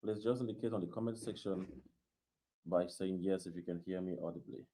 Please just indicate on the comment section by saying yes if you can hear me audibly.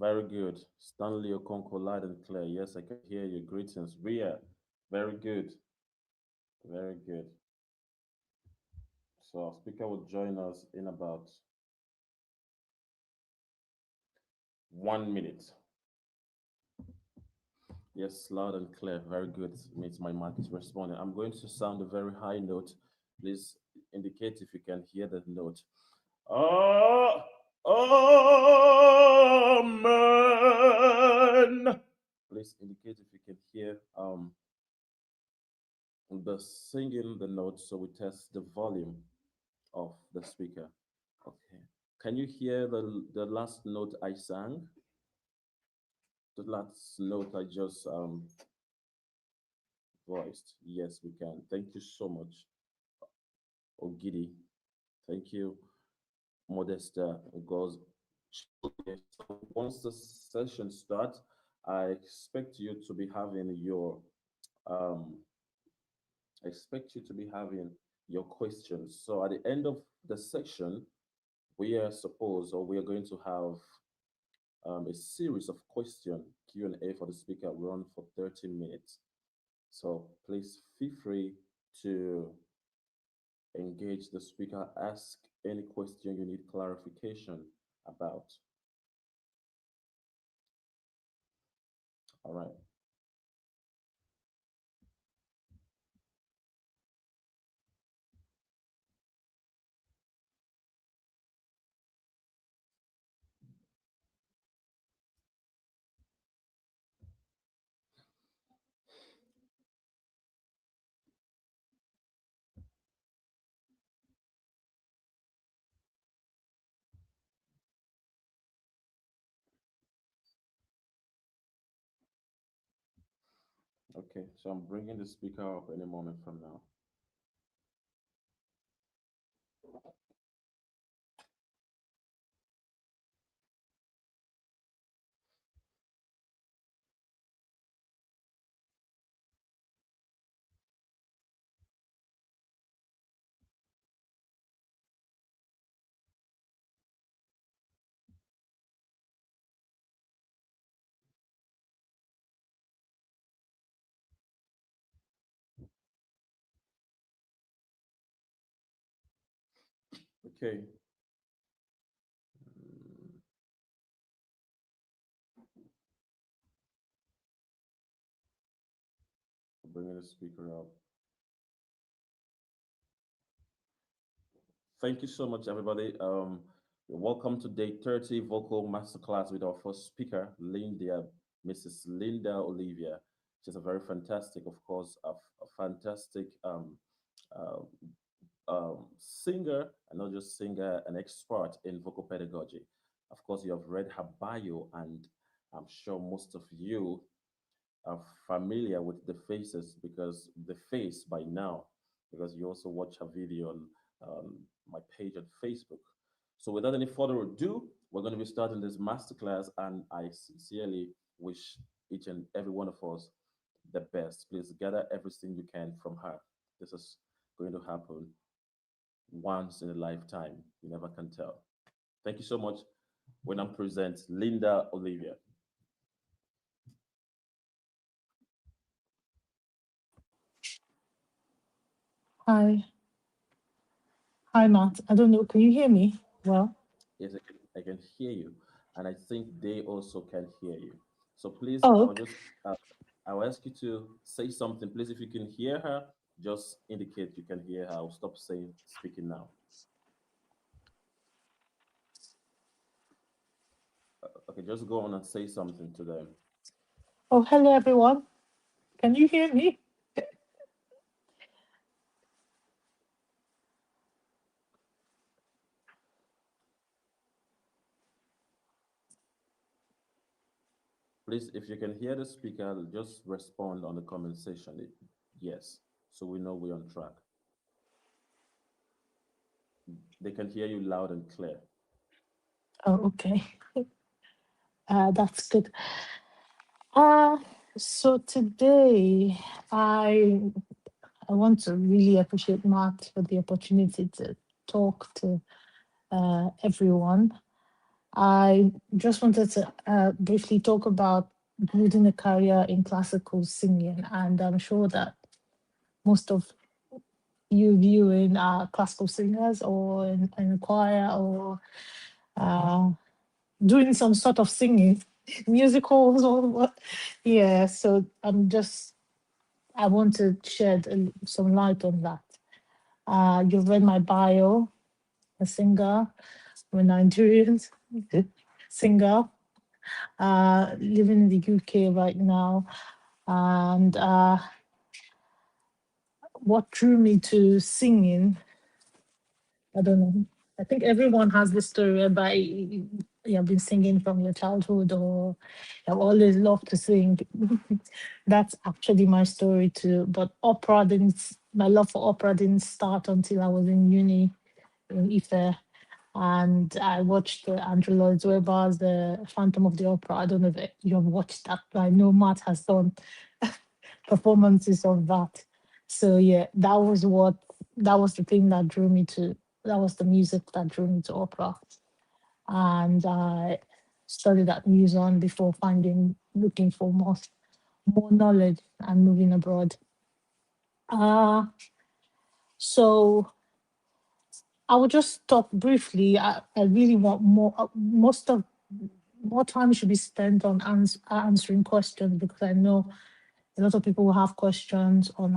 Very good. Stanley Okonkwo, loud and clear. Yes, I can hear you. Greetings. Ria, very good. Very good. So our speaker will join us in about 1 minute. Yes, loud and clear. Very good. Means my mic is responding. I'm going to sound a very high note. Please indicate if you can hear that note. Oh, amen. Please indicate if you can hear the singing the notes so we test the volume of the speaker. Okay. Can you hear the last note I sang? The last note I just voiced. Yes, we can. Thank you so much, Ogidi. Thank you, Modesta. Goes. So once the session starts, I expect you to be having your um, I expect you to be having your questions. So at the end of the section, we are supposed or we are going to have a series of question Q&A for the speaker run for 30 minutes. So please feel free to engage the speaker, ask any question you need clarification about. All right. Okay, so I'm bringing the speaker up any moment from now. Okay. Mm, bringing the speaker up. Thank you so much, everybody. Welcome to day 30 Vocal Masterclass with our first speaker, Mrs. Lynda Olivia. She's a very fantastic, of course, a fantastic uh, singer, and not just singer, an expert in vocal pedagogy. Of course, you have read her bio, and I'm sure most of you are familiar with the faces because the face by now, because you also watch her video on my page on Facebook. So without any further ado, we're going to be starting this masterclass, and I sincerely wish each and every one of us the best. Please gather everything you can from her. This is going to happen once in a lifetime. You never can tell. Thank you so much. When I present Lynda Olivia. Hi. Hi, Matt. I don't know. Can you hear me? Well, Yes, I can hear you, and I think they also can hear you. So please, oh, I'll just I'll ask you to say something. Please, if you can hear her, just indicate you can hear her. I'll stop saying speaking now. Okay, just go on and say something to them. oh, hello, everyone. Can you hear me? Please, if you can hear the speaker, just respond on the comment section. Yes, so we know we're on track. They can hear you loud and clear. Oh, okay. That's good. Uh, so today I I want to really appreciate Matt for the opportunity to talk to everyone. I just wanted to briefly talk about building a career in classical singing, and I'm sure that most of you viewing are classical singers or in a choir or uh, doing some sort of singing, musicals or what. Yeah, so I want to shed some light on that. You've read my bio, a singer, I'm a Nigerian singer, living in the UK right now. And what drew me to singing, I don't know. I think everyone has this story whereby you've been singing from your childhood or you've always loved to sing. That's actually my story too. But my love for opera didn't start until I was in uni in Ife. And I watched Andrew Lloyd Webber's The Phantom of the Opera. I don't know if you have watched that, but I know Matt has done performances of that. So yeah, that was the thing that drew me to that was the music that drew me to opera. And I studied at Muson before looking for more knowledge and moving abroad. Uh so I will just talk briefly. I really want more time should be spent on answering questions because I know a lot of people will have questions on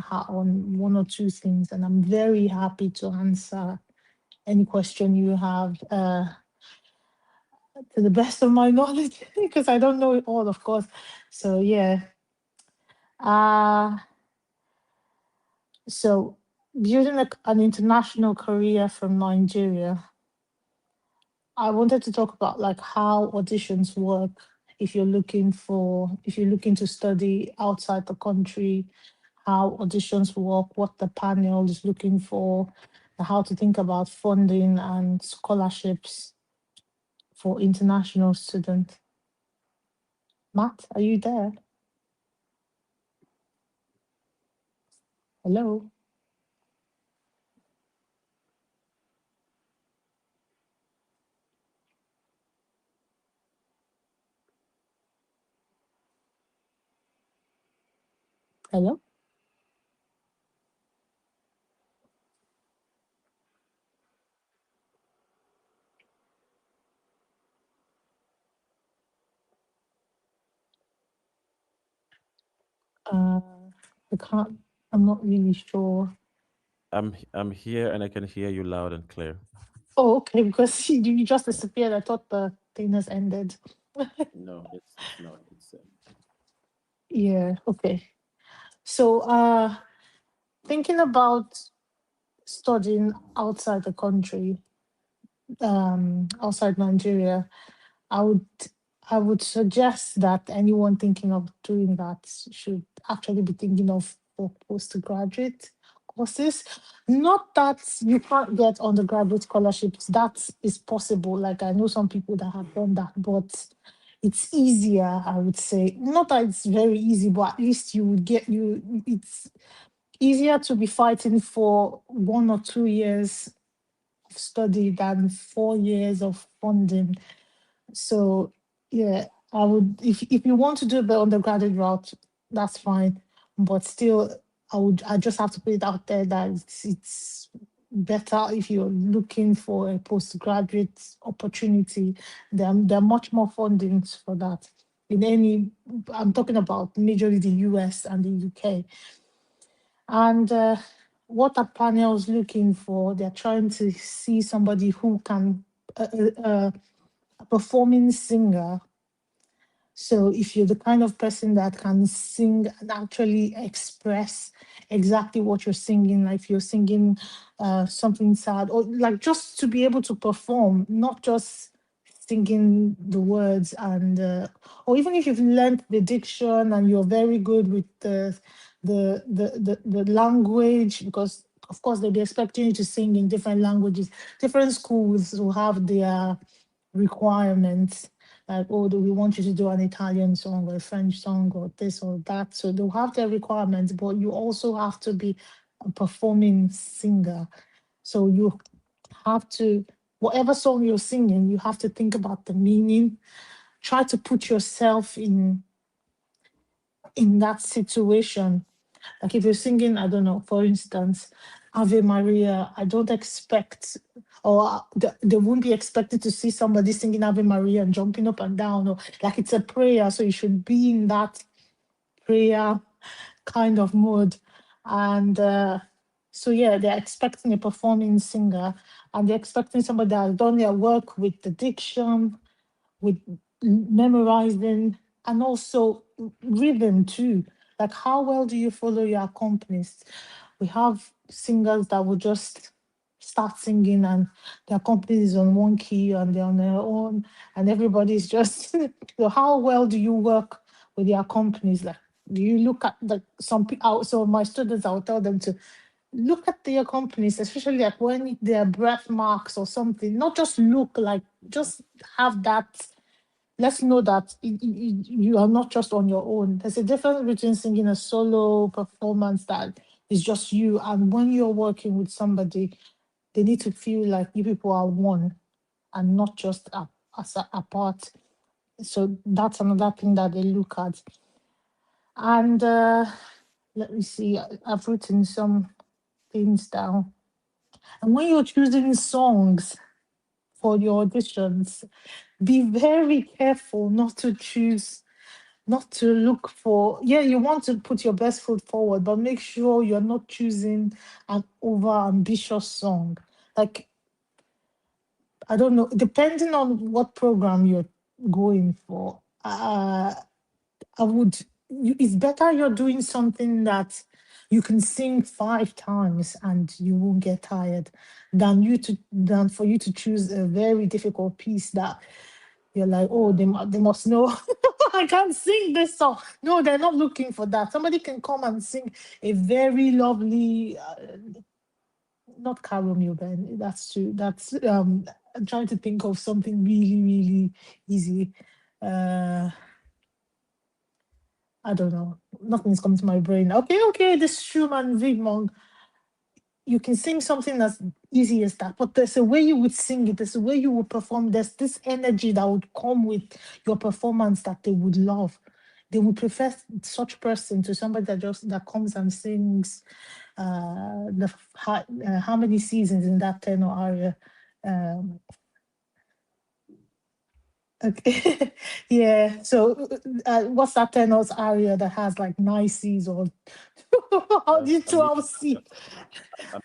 one or two things, and I'm very happy to answer any question you have to the best of my knowledge because I don't know it all, of course. So yeah. Uh so building an international career from Nigeria, I wanted to talk about like how auditions work if you're looking to study outside the country, how auditions work, what the panel is looking for, and how to think about funding and scholarships for international students. Matt, are you there? Hello? Hello? Uh, I can't, I'm not really sure. I'm here and I can hear you loud and clear. Oh, okay, because you just disappeared. I thought the thing has ended. No, it's not. It's Yeah, okay. So, thinking about studying outside the country, outside Nigeria, I would I would suggest that anyone thinking of doing that should actually be thinking of for postgraduate courses. Not that you can't get undergraduate scholarships, that is possible. Like I know some people that have done that, but it's easier, I would say. Not that it's very easy, but at least you would get it's easier to be fighting for 1 or 2 years of study than 4 years of funding. So yeah, I would if you want to do the undergraduate route, that's fine. But still, I just have to put it out there that it's better if you're looking for a postgraduate opportunity. There are much more fundings for that. I'm talking about majorly the US and the UK. And what a panel is looking for, they're trying to see somebody who can, a performing singer. So if you're the kind of person that can sing and actually express exactly what you're singing, like if you're singing something sad, or like just to be able to perform, not just singing the words, and or even if you've learned the diction and you're very good with the language, because of course they'll be expecting you to sing in different languages. Different schools will have their requirements, like, oh, do we want you to do an Italian song or a French song or this or that? So they'll have their requirements, but you also have to be a performing singer. So you have to, whatever song you're singing, you have to think about the meaning. Try to put yourself in that situation. Like if you're singing, I don't know, for instance, Ave Maria, I don't expect, or they won't be expected to see somebody singing Ave Maria and jumping up and down, or like it's a prayer, so you should be in that prayer kind of mood. And so yeah, they're expecting a performing singer, and they're expecting somebody that has done their work with the diction, with memorizing, and also rhythm too. Like how well do you follow your accompanist? We have singers that will just start singing and the accompanist is on one key and they're on their own, and everybody's just so how well do you work with the accompanist? Like, do you look at the some people? So my students, I'll tell them to look at the accompanist, especially like when there are breath marks or something. Not just look, like just have that. Let's know that you are not just on your own. There's a difference between singing a solo performance that is just you, and when you're working with somebody, they need to feel like you people are one and not just apart. So that's another thing that they look at. And let me see, I've written some things down. And when you're choosing songs for your auditions, be very careful not to look for, yeah, you want to put your best foot forward, but make sure you're not choosing an over ambitious song. Like, I don't know, depending on what program you're going for, I would, it's better you're doing something that you can sing 5 times and you won't get tired than for you to choose a very difficult piece that you're like, oh, they must know I can't sing this song. No, they're not looking for that. Somebody can come and sing a very lovely, not Carol Milben. That's true. That's I'm trying to think of something really, really easy. I don't know. Nothing's coming to my brain. Okay, this Schumann Wigmong. You can sing something as easy as that, but there's a way you would sing it, there's a way you would perform, there's this energy that would come with your performance that they would love. They would prefer such person to somebody that comes and sings how many seasons in that tenor aria. Okay, yeah. So, what's that tenor's aria that has like 9 Cs or Yes, the 12 C?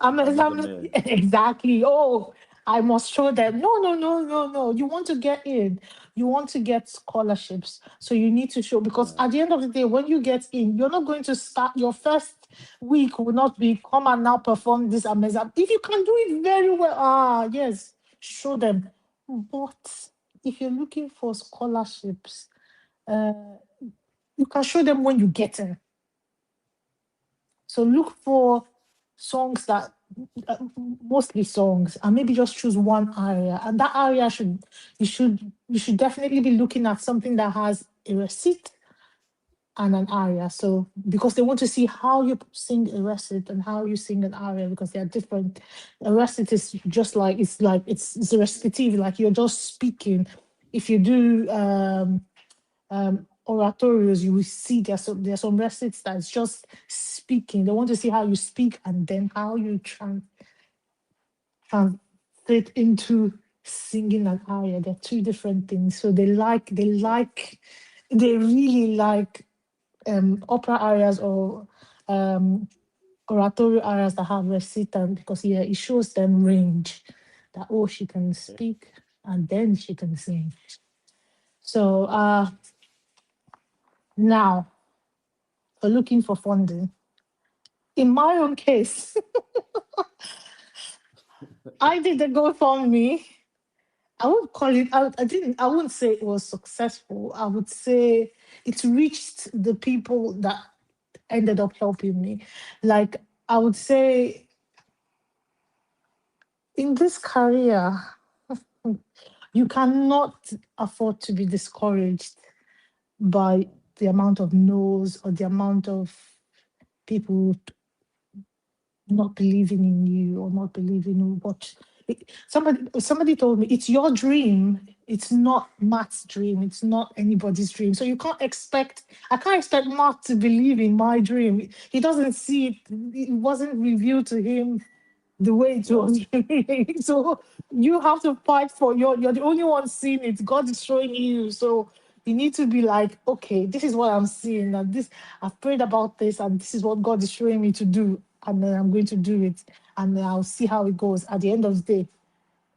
I'm Exactly. Oh, I must show them. No, no, no, no, no. You want to get in. You want to get scholarships. So you need to show, because yeah, at the end of the day, when you get in, you're not going to start your first week will not be come and now perform this amazing. If you can do it very well, yes, show them. But if you're looking for scholarships, uh, you can show them when you get in. So look for songs that mostly songs, and maybe just choose one area. And that area you should definitely be looking at something that has a receipt and an aria. So because they want to see how you sing a receipt and how you sing an aria, because they are different. A receipt is just like it's a recitative, like you're just speaking. If you do oratorios, you will see there's some receipts that's just speaking. They want to see how you speak and then how you translate into singing an aria. They're two different things. So they really like opera arias or oratorio arias that have recital, because yeah, it shows them range. That she can speak and then she can sing. So now for looking for funding. In my own case, I did the GoFundMe I won't call it. I didn't. I wouldn't say it was successful. I would say it reached the people that ended up helping me. Like I would say, in this career, you cannot afford to be discouraged by the amount of no's or the amount of people not believing in you or not believing in what somebody told me it's your dream, it's not Matt's dream, it's not anybody's dream, so you can't expect I can't expect Matt to believe in my dream. He doesn't see it, it wasn't revealed to him the way it Right. was. So you have to fight for you're the only one seeing it. God is showing you. So you need to be like, okay, this is what I'm seeing, and this I've prayed about this, and this is what God is showing me to do, and then I'm going to do it, and then I'll see how it goes. At the end of the day,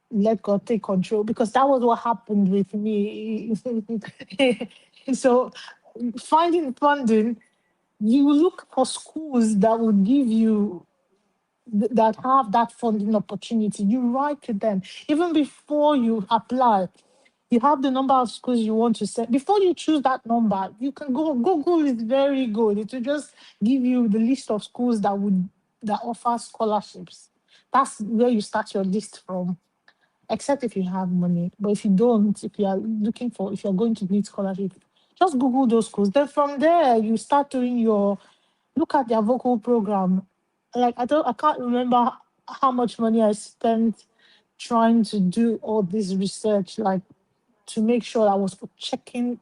let God take control, because that was what happened with me. So finding funding, you look for schools that would give you that have that funding opportunity. You write to them even before you apply. You have the number of schools you want to send. Before you choose that number, you can go. Google is very good. It will just give you the list of schools that offer scholarships. That's where you start your list from, except if you have money. But if you don't, if you are looking for, if you're going to need scholarship, just Google those schools. Then from there, you start doing your look at their vocal program. Like I can't remember how much money I spent trying to do all this research, like to make sure I was checking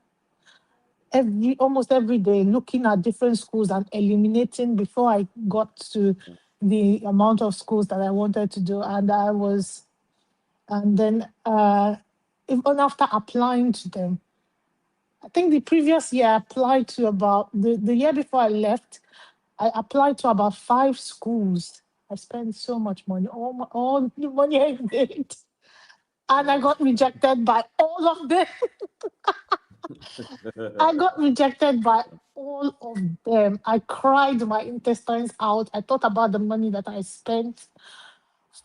almost every day, looking at different schools and eliminating before I got to the amount of schools that I wanted to do. And then even after applying to them, I think the previous year I applied to about the year before I left, I applied to about 5 schools. I spent so much money, all the money I made, and I Wow. got rejected by all of them. I got rejected by all of them. I cried my intestines out. I thought about the money that I spent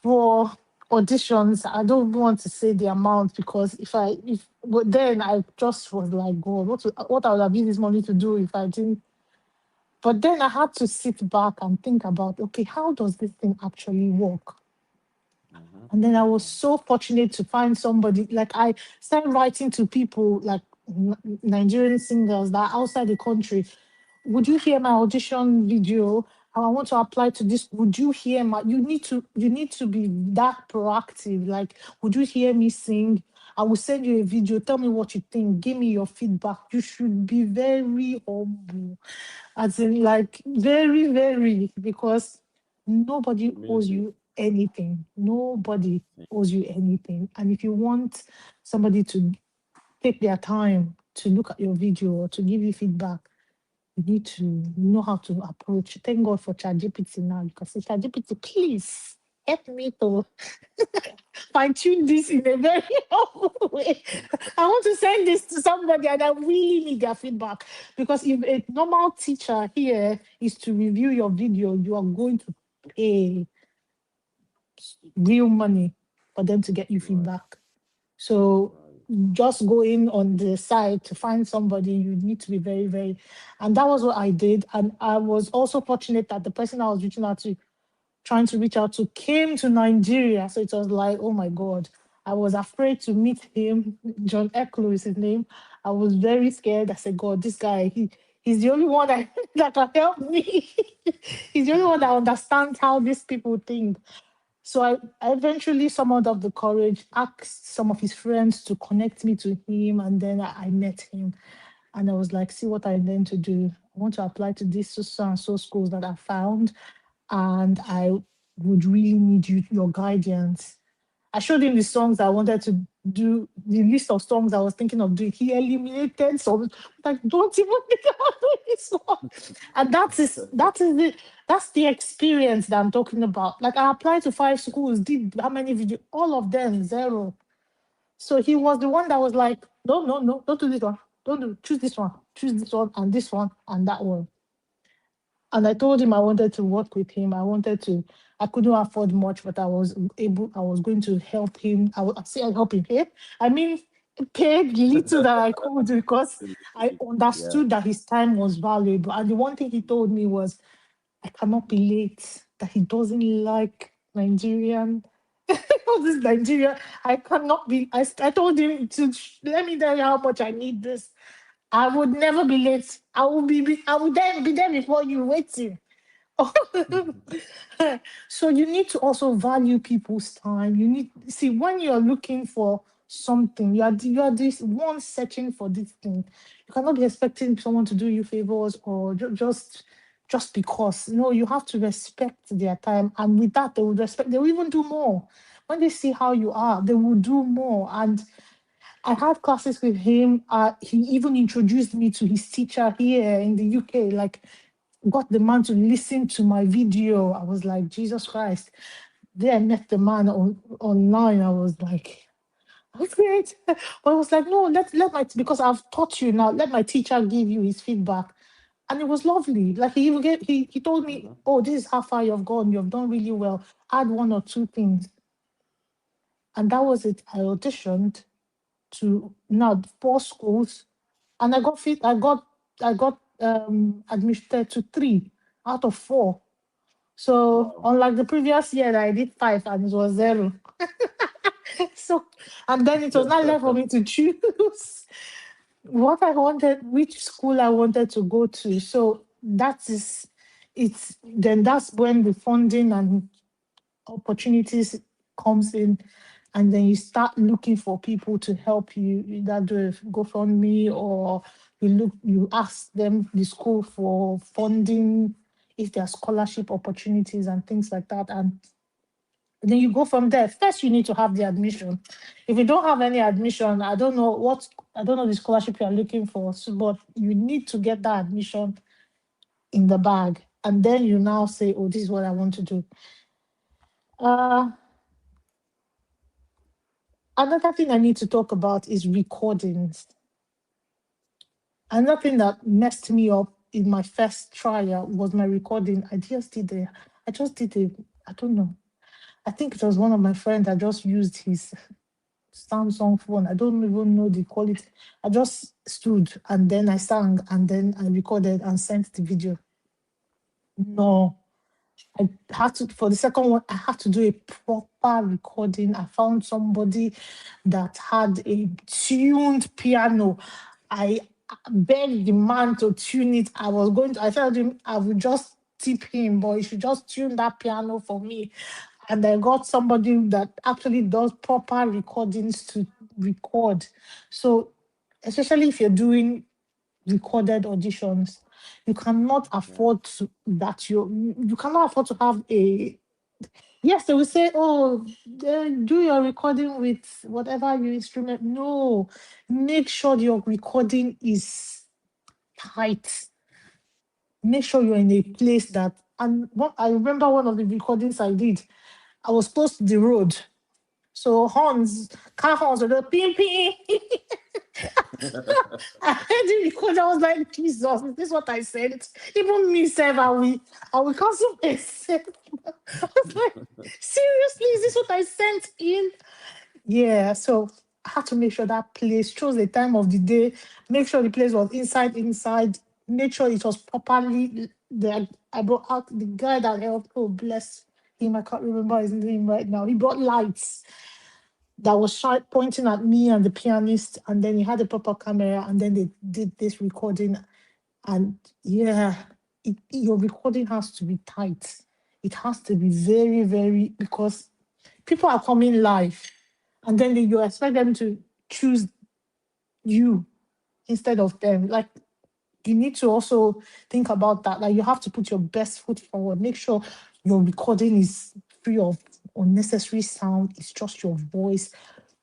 for auditions. I don't want to say the amount, because but then I just was like, God, what I would have used this money to do if I didn't. But then I had to sit back and think about, okay, how does this thing actually work? Mm-hmm. And then I was Mm. so fortunate to find somebody. Like I started writing to people like Nigerian singers that are outside the country. Would you hear my audition video? I want to apply to this. Would you hear my? You need to be that proactive. Like, would you hear me sing? I will send you a video. Tell me what you think. Give me your feedback. You should be very humble, as in like very, very, because nobody owes Humility. you anything. Nobody Yeah. owes you anything. And if you want somebody to take their time to look at your video or to give you feedback, you need to know how to approach. Thank God for ChatGPT now. You can say, ChatGPT, please help me to fine tune this in a very humble way. I want to send this to somebody and I really need their feedback. Because if a normal teacher here is to review your video, you are going to pay real money for them to get you Right. feedback. So Right. just going on the side to find somebody, you need to be very, very, and that was what I did. And I was also fortunate that the person I was trying to reach out to came to Nigeria. So it was like, oh my God, I was afraid to meet him. John Eklo is his name. I was very scared. I said, God, this guy, he's the only one that can help me. He's the only one that understands how these people think. So I eventually summoned up the courage, asked some of his friends to connect me to him, and then I met him. And I was like, see what I intend to do. I want to apply to these so and so schools that I found, and I would really need your guidance. I showed him the songs I wanted to do, the list of songs I was thinking of doing. He eliminated some, like, don't even think about doing this one. And that's the experience that I'm talking about. Like I applied to 5 schools, did how many videos? All of them, zero. So he was the one that was like, no, no, no, don't do this one. Don't do choose this one, and this one, and that one. And I told him I wanted to work with him. I couldn't afford much, but I was going to help him. I say I help him pay. I mean, paid little that I could because I Yeah. understood that his time was valuable. And the one thing he told me was, I cannot be late, that he doesn't like Nigerian. All this Nigeria, I cannot be. I told him to let me tell you how much I need this. I would never be late. I would then be there before you waiting. So you need to also value people's time. You need see when you're looking for something, you are this one searching for this thing. You cannot be expecting someone to do you favors or just because. No, you have to respect their time, and with that, they will respect. They will even do more when they see how you are. They will do more. And I had classes with him. He even introduced me to his teacher here in the UK. Like, got the man to listen to my video. I was like, Jesus Christ. Then I met the man online. I was like, that's great. But I was like, no, let my, because I've taught you now, let my teacher give you his feedback. And it was lovely. Like he told me, Mhm. oh, this is how far you've gone. You've done really well. Add one or two things. And that was it. I auditioned to now 4 schools, and I got admitted to 3 out of 4. So Wow. unlike the previous year that I did 5 and it was 0. So and then it was not left for me to choose what I wanted, which school I wanted to go to. So that is it's then that's when the funding and opportunities comes in, and then you start looking for people to help you either do a GoFundMe, or you ask them, the school, for funding if there are scholarship opportunities and things like that. And then you go from there. First you need to have the admission. If you don't have any admission, I don't know the scholarship you are looking for, but you need to get that admission in the bag, and then you now say, oh, this is what I want to do. uh Another thing I need to talk about is recordings. Another thing that messed me up in my first trial was my recording. I just did a, I don't know. I think it was one of my friends that just used his Samsung phone. I don't even know the quality. I just stood and then I sang and then I recorded and sent the video. No, I had to, for the second one, I had to do a proper recording. I found somebody that had a tuned piano. I begged the man to tune it. I told him I would just tip him, but he should just tune that piano for me. And I got somebody that actually does proper recordings to record. So, especially if you're doing recorded auditions, you cannot Yeah. afford to that you cannot afford to have a, yes, they will say, oh, do your recording with whatever your instrument. No, make sure your recording is tight. Make sure you're in a place that, and what I remember, one of the recordings I did, I was close to the road. So car horns were the ping ping. I heard it because I was like, Jesus, is this what I sent? Even me, self, I will cancel myself. I was like, seriously, is this what I sent in? Yeah, so I had to make sure that place, chose the time of the day, make sure the place was inside, make sure it was properly. I brought out the guy that helped. Oh, bless him, I can't remember his name right now. He brought lights that was pointing at me and the pianist, and then he had a proper camera, and then they did this recording. And yeah, your recording has to be tight. It has to be very, very, because people are coming live, and then you expect them to choose you instead of them. Like, you need to also think about that. Like, you have to put your best foot forward. Make sure your recording is free of unnecessary sound. It's just your voice,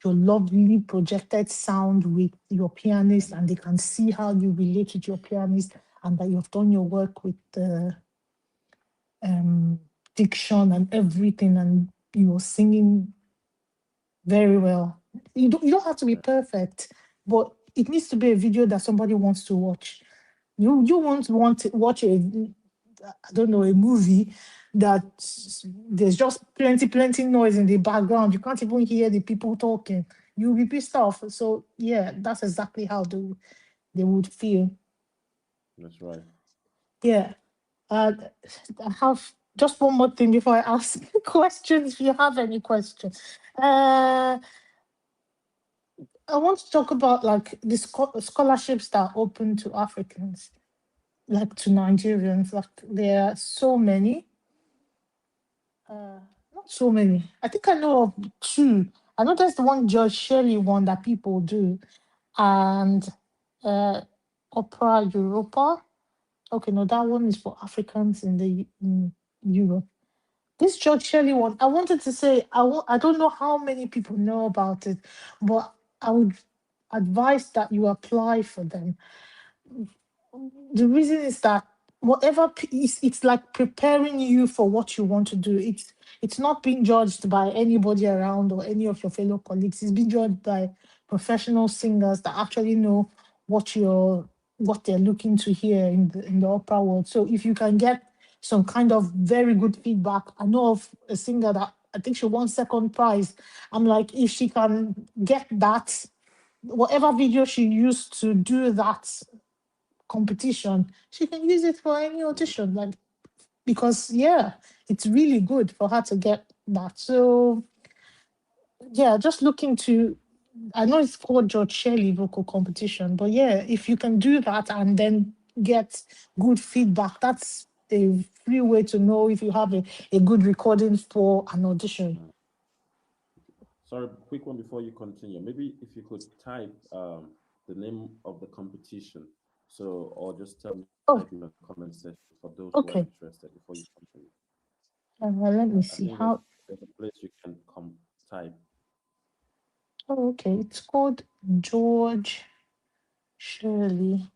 your lovely projected sound with your pianist, and they can see how you relate with your pianist, and that you've done your work with the um, diction and everything, and you're singing very well. You don't have to be perfect, but it needs to be a video that somebody wants to watch. You won't want to watch a I don't know, a movie that there's just plenty noise in the background. You can't even hear the people talking. You'll be pissed off. So yeah, that's exactly how they would feel. That's right. Yeah. Uh, I have just one more thing before I ask questions. If you have any questions, uh, I want to talk about like the scholarships that are open to Africans, like to Nigerians. Like there are so many. Uh, Not so many. I think I know of two. I know there's the one George Shelley one that people do, and uh, Opera Europa. Okay, no, that one is for Africans in Europe. This George Shelley one, I wanted to say, I don't know how many people know about it, but I would advise that you apply for them. The reason is that whatever it's like preparing you for what you want to do. It's not being judged by anybody around or any of your fellow colleagues. It's being judged by professional singers that actually know what they're looking to hear in the opera world. So if you can get some kind of very good feedback, I know of a singer that I think she won second prize. I'm like, if she can get that, whatever video she used to do that competition, she can use it for any audition. Like, because yeah, it's really good for her to get that. So yeah, just looking to, I know it's called George Shelley vocal competition, but yeah, if you can do that and then get good feedback, that's a free way to know if you have a good recording for an audition. Sorry, quick one before you continue. Maybe if you could type the name of the competition. So, or just tell me, Oh, type in the comment section for those who are okay. interested before you continue. Let me I see think how. there's a place you can type. Oh, okay. It's called George Shirley.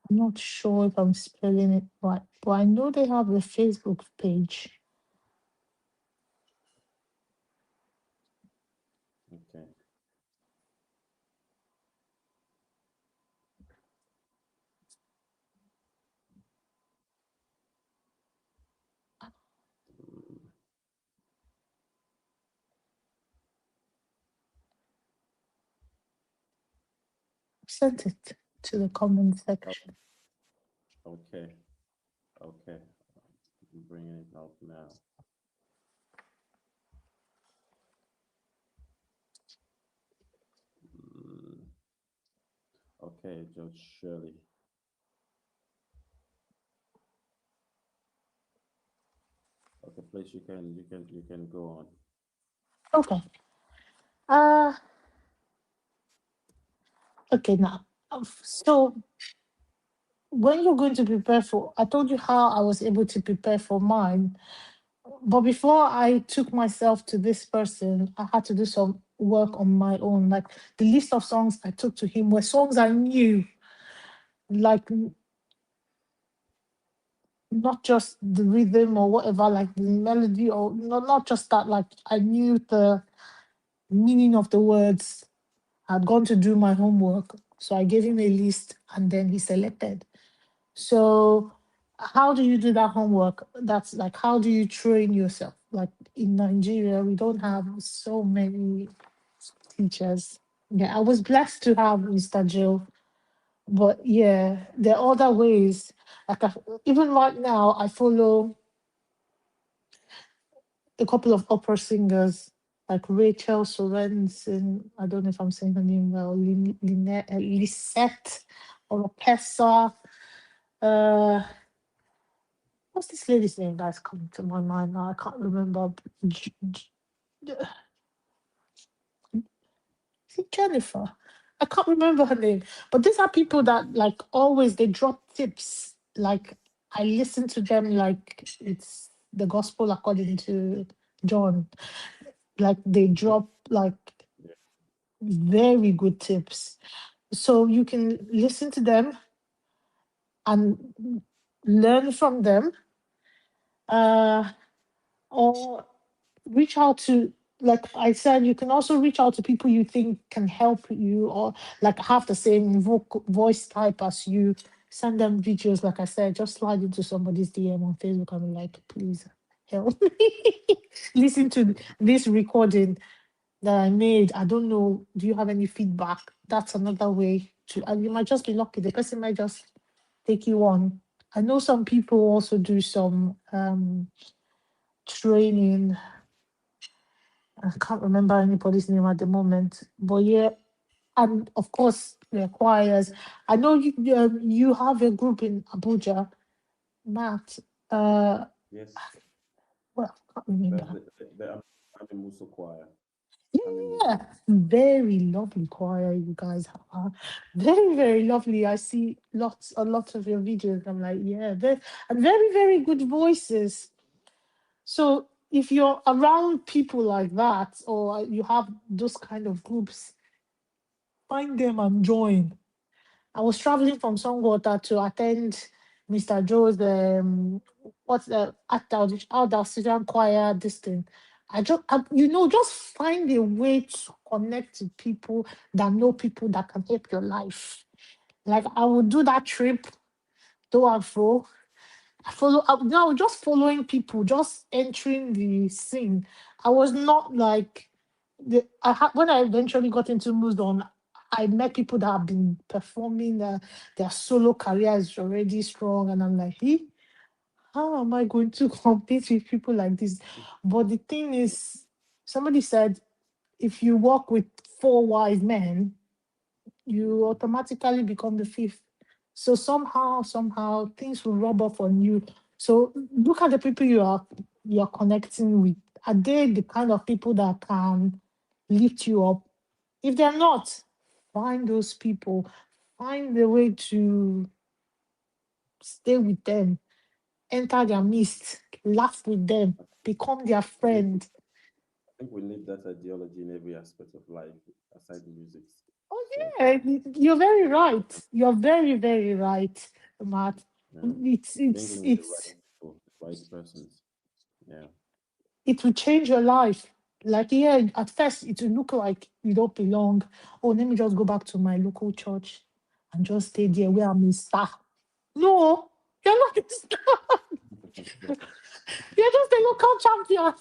I'm not sure if I'm spelling it right, but I know they have a Facebook page. Okay. Mm, Sent it to the comment oh, section. okay. Okay. I'm bringing it out now. Mm, okay, George Shirley. Okay, place you can go on. Okay. Uh okay now. So when you're going to prepare for, I told you how I was able to prepare for mine. But before I took myself to this person, I had to do some work on my own. Like the list of songs I took to him were songs I knew, like not just the rhythm or whatever, like the melody, or not just that, like I knew the meaning of the words. I'd gone to do my homework. So I gave him a list and then he selected. So how do you do that homework? That's like, how do you train yourself? Like in Nigeria, we don't have so many teachers. Yeah, I was blessed to have Mr. Joe, but yeah, there are other ways. Like even right now, I follow a couple of opera singers like Rachel Sorensen. I don't know if I'm saying her name well. Lisette Oropesa. Uh, what's this lady's name that's coming to my mind now? I can't remember. Is it Jennifer? I can't remember her name. But these are people that like always they drop tips. Like I listen to them like it's the gospel according to John. Like they drop like Yeah. very good tips. So you can listen to them and learn from them, uh, or reach out to, like I said, you can also reach out to people you think can help you or like have the same voice type as you. send them videos. Like I said, just slide into somebody's DM on Facebook and be like, please help me. Listen to this recording that I made. I don't know. Do you have any feedback? That's another way to, and you might just be lucky. The person might just take you on. I know some people also do some training. I can't remember anybody's name at the moment, but yeah, and of course the choirs. I know you have a group in Abuja, Matt. Yes, Well, I can't the remember. Ami Muso Choir. Ami Yeah, Muso. very lovely choir you guys are. Very, very lovely. I see a lot of your videos. I'm like, yeah, and very, very good voices. So if you're around people like that, or you have those kind of groups, find them and join. I was traveling from Songwater to attend Mr. Joe's what's the adult student choir this thing. Just find a way to connect to people that know people that can help your life. Like I would do that trip to and fro. I was just following people, just entering the scene. I was not like when I eventually got into Musdon, I met people that have been performing. Their solo career is already strong, and I'm like, hey, how am I going to compete with people like this? But the thing is, somebody said, if you walk with four wise men, you automatically become the fifth. So somehow things will rub off on you. So look at the people you're connecting with. Are they the kind of people that can lift you up? If they're not, find those people. Find a way to stay with them, enter their midst, laugh with them, become their I think friend. I think we need that ideology in every aspect of life, aside music. Oh So yeah, you're very right. You're very, very right, Matt. yeah, It's it's mingling with the right it's people, the right persons. Yeah, it will change your life. Like yeah, at first it will look like you don't belong. Oh, let me just go back to my local church and just stay there where I'm a star. No, you're not a star. You're just a local champion.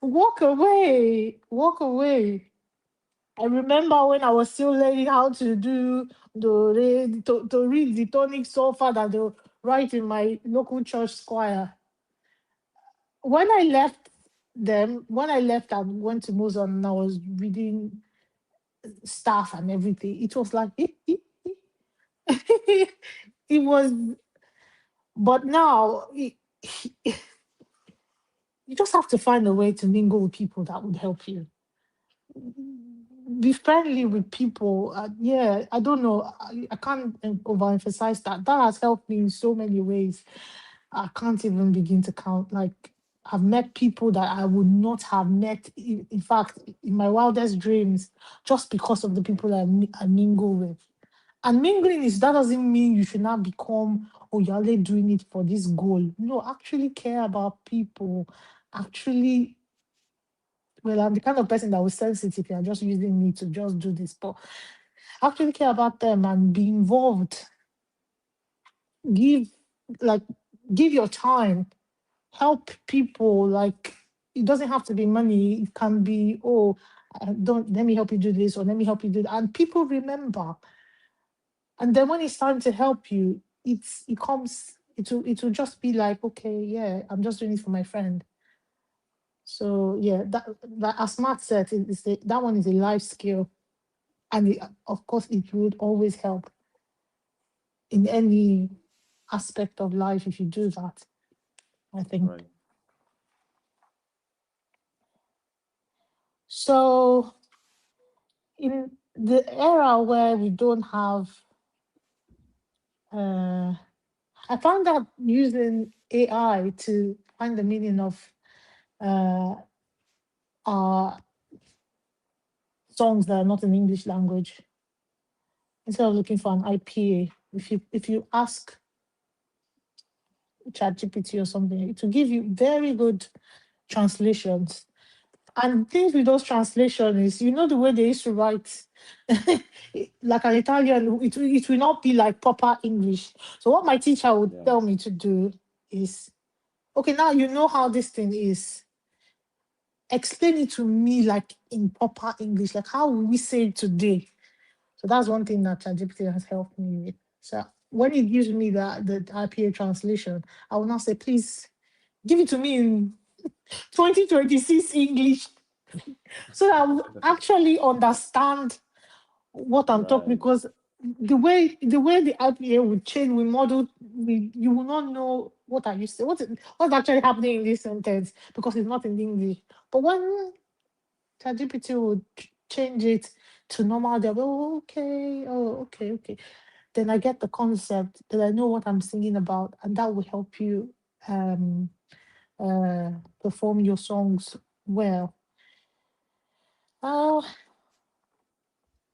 Walk away. Walk away. I remember when I was still learning how to do to read the tonic solfa that they write in my local church choir. When I left when I left and went to Mozart and I was reading stuff and everything, it was like it was. But now you just have to find a way to mingle with people that would help you. Be friendly yeah, with people. Yeah, I don't know. I can't overemphasize that. That has helped me in so many ways. I can't even begin to count. Like, I've met people that I would not have met, in fact, in my wildest dreams, just because of the people I mingle with. And mingling is that doesn't mean you should not become, oh, you're only doing it for this goal. No, actually care about people. Actually, well, I'm the kind of person that was sensitive. You're just using me to just do this, but actually care about them and be involved. Give like give your time. Help people. Like it doesn't have to be money. It can be don't let me help you do this or let me help you do that. And people remember. And then when it's time to help you, it will just be like okay, yeah, I'm just doing it for my friend. So yeah, that as Matt said, that one is a life skill, and of course, it would always help in any aspect of life if you do that. I think right. so. In the era where we don't have, uh, I found out using AI to find the meaning of uh, our songs that are not in English language instead of looking for an IPA. If you ask ChatGPT or something, it will give you very good translations. And things with those translations is, the way they used to write, like an Italian, it will not be like proper English. So what my teacher would Yeah. tell me to do is, okay, now you know how this thing is. Explain it to me like in proper English, like how will we say it today? So that's one thing that ChatGPT has helped me with. So when it gives me the IPA translation, I will now say, please give it to me in 2026 English, so I will actually understand what I'm talking, Right. because the way the IPA will change, we model, you will not know what are you saying, what's actually happening in this sentence, because it's not in English. But when ChatGPT would change it to normal, they'll be, okay. Then I get the concept, then I know what I'm singing about, and that will help you um uh perform your songs well. Uh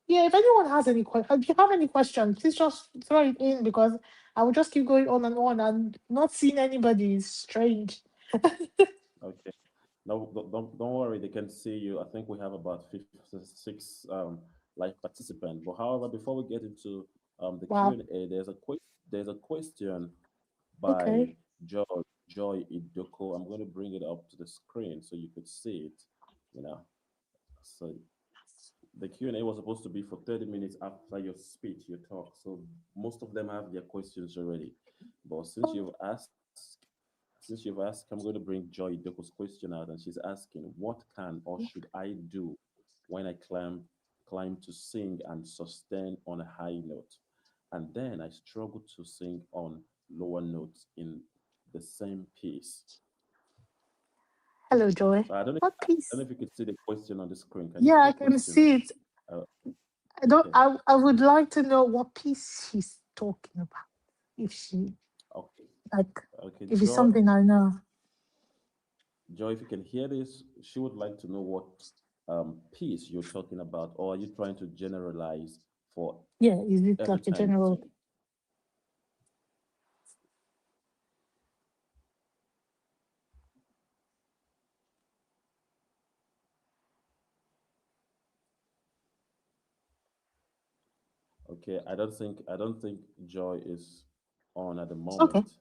yeah, if anyone has any if you have any questions, please just throw it in, because I will just keep going on and not seeing anybody is strange. Okay. No, don't worry. They can see you. I think we have about 56 live participants. But however, before we get into the Q Wow. and A, there's a question by Okay. Joy Joy Idoko. I'm going to bring it up to the screen so you could see it. You know, so the Q and A was supposed to be for 30 minutes after your speech, your talk. So most of them have their questions already. But Oh, since you've asked, I'm going to bring Joy Idoko's question out, and she's asking, "What can or should I do when I climb to sing and sustain on a high note, and then I struggle to sing on lower notes in the same piece?" hello, Joy. So What I don't know piece? if you could see the question on the screen. Can you Yeah, see the I can question? see it. Uh, I don't. okay, I would like to know what piece she's talking about. If she okay, like, okay. if it's something I know. Joy, if you can hear this, she would like to know what piece you're talking about, or are you trying to generalize for Yeah, is it every like a time you general? sing? Okay, I don't think Joy is on at the Okay. moment.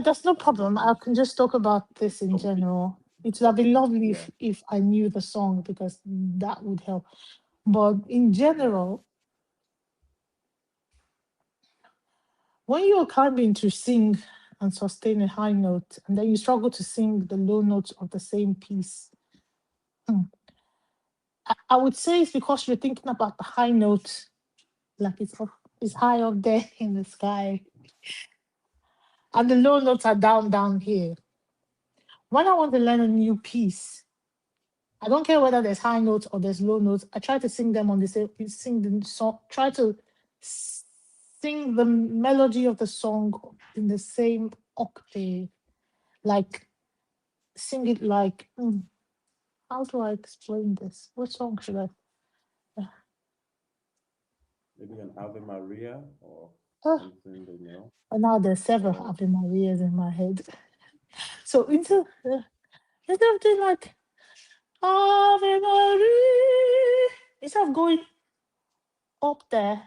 That's no I don't problem. I think. can just talk about this in So maybe, general. It would have been lovely yeah, if I knew the song, because that would help. But in right. general, when you're climbing to sing and sustain a high note, and then you struggle to sing the low notes of the same piece, hmm, I would say it's because you're thinking about the high note, like it's high up there in the sky, and the low notes are down here. When I want to learn a new piece, I don't care whether there's high notes or there's low notes. I try to sing them on the same, sing the song, try to sing the melody of the song in the same octave. Like, sing it like, how do I explain this? What song should I? Maybe an Ave Maria or Uh, something, and now there's several or Ave Marias in my head. So instead of doing like Ave Maria, instead of going up there,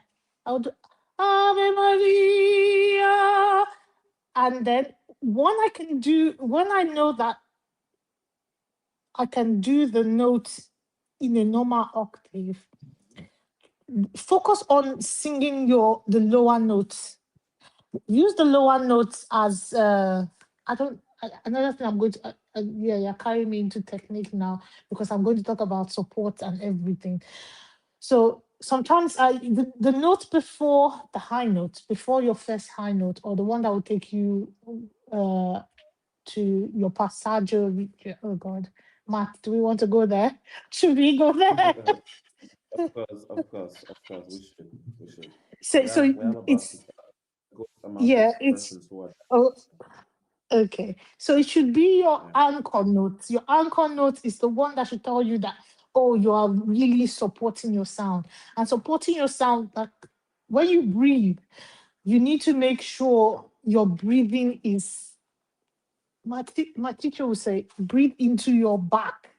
I would do Ave Maria. And then when I know that I can do the notes in a normal octave, focus on singing the lower notes. Use the lower notes as another thing I'm going to yeah, you're carrying me into technique now, because I'm going to talk about support and everything. So sometimes the note before the high note, before your first high note, or the one that will take you uh to your passaggio. Oh God, Matt, do we want to go there? Should we go there? of course, we should. So We have about it's, a good amount of yeah, it's, persons who are. oh, okay. So it should be your Yeah. anchor note. Your anchor note is the one that should tell you that, oh, you are really supporting your sound. And supporting your sound, that when you breathe, you need to make sure your breathing is, my teacher will say, breathe into your back.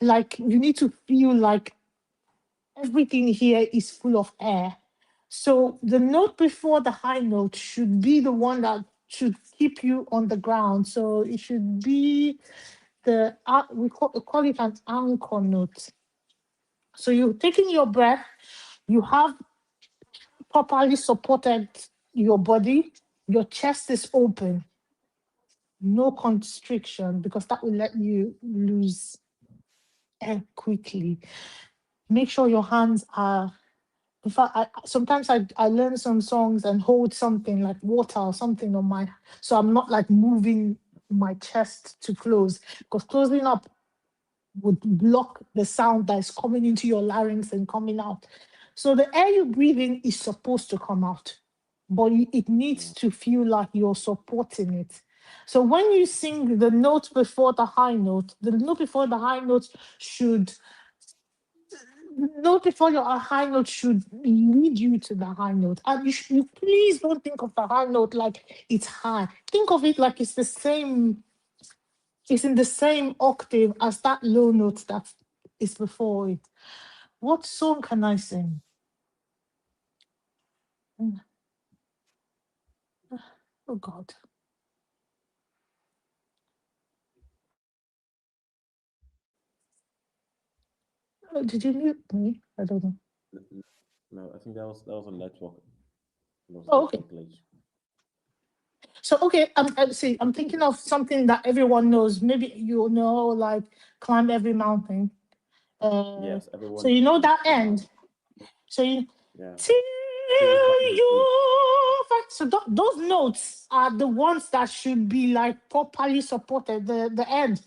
Like you need to feel like everything here is full of air. So the note before the high note should be the one that should keep you on the ground. So it should be the we call it an anchor note. So you're taking your breath, you have properly supported your body, your chest is open, no constriction because that will let you lose air quickly. Make sure your hands are. In fact, sometimes I learn some songs and hold something like water or something on my, so I'm not like moving my chest to close because closing up would block the sound that is coming into your larynx and coming out. So the air you breathe in is supposed to come out, but it needs to feel like you're supporting it. So when you sing the note before the note before the high note should note before your high note should lead you to the high note. And you please don't think of the high note like it's high. Think of it like it's in the same octave as that low note that is before it. What song can I sing? Mm, Oh God. Did you mute me? I don't know. No, I think that was a network. It was a Oh, okay. network glitch. So okay, see, I'm thinking of something that everyone knows. Maybe you know, like climb every mountain. Uh, Yes, so everyone you know knows that the end. mountain. So you Yeah. till Till you find the sea. you find. So those notes are the ones that should be like properly supported. The end.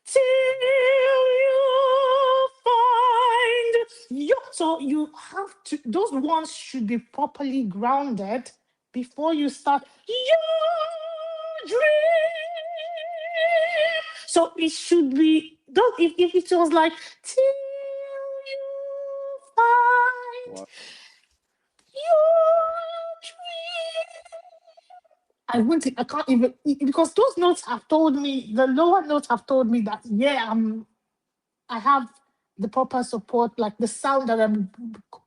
Till you find you. So you have to. Those ones should be properly grounded before you start your dream. So it should be. Don't if it was like till you find Wow. your dream. I can't even because those notes have told me the lower notes have told me that yeah I have the proper support like the sound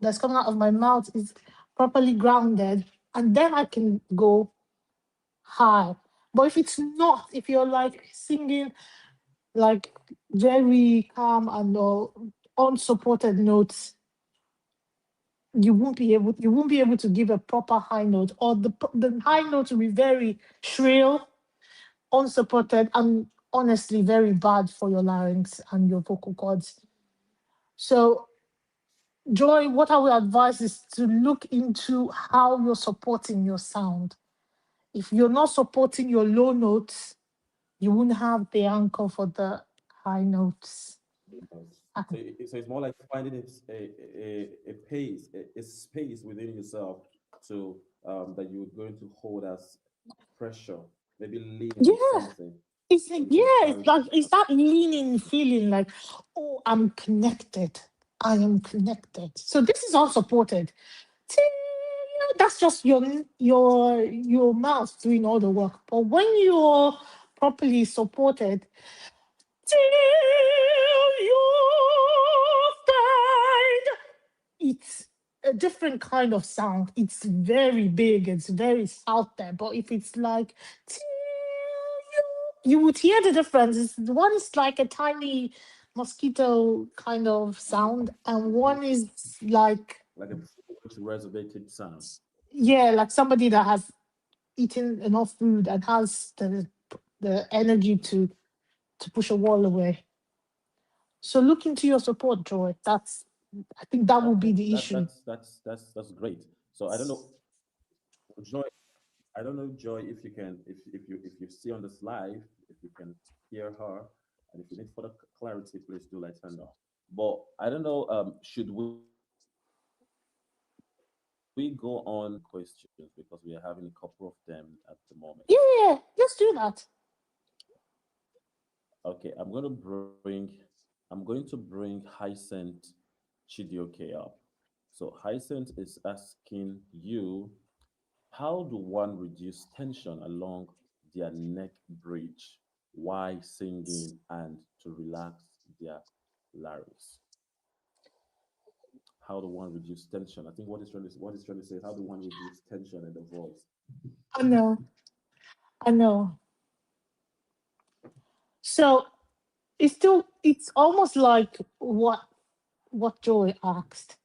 that's coming out of my mouth is properly grounded and then I can go high. But if it's not, if you're like singing like very calm and unsupported notes, you won't be able to give a proper high note, or the high note will be very shrill, unsupported, and honestly very bad for your larynx and your vocal cords. So Joy, what I would advise is to look into how you're supporting your sound. If you're not supporting your low notes, you won't have the anchor for the high notes. Yes. Ah, So it's more like finding a pace, a space within yourself to that you're going to hold as pressure, maybe lean on yeah, something it's so like you can yeah, carry it's like it's yourself. that leaning feeling like, oh, I'm connected. I am connected. So this is all supported. Ting, that's just your mouth doing all the work. But when you're properly supported, till you find it's a different kind of sound. It's very big, it's very out there. But if it's like till you would hear the difference. One is like a tiny mosquito kind of sound, and Mhm. one is like Like a reservated sound. yeah, like somebody that has eaten enough food and has the energy to push a wall away. So look into your support, Joy. I think that would be Okay, the issue. that's great. So I don't know, Joy. I don't know, Joy, if you can, if you see on this live, if you can hear her, and if you need further clarity, please do let her know. But I don't know, should we go on questions because we are having a couple of them at the moment. Yeah, yeah, yeah, let's do that. Okay, I'm going to bring Hyacinth Chidioke up. So Hyacinth is asking you, how do one reduce tension along their neck bridge while singing and to relax their larynx. How do one reduce tension? I think what he's trying to say is how do one reduce tension in the voice? I know, I know. So it's almost like what Joy asked.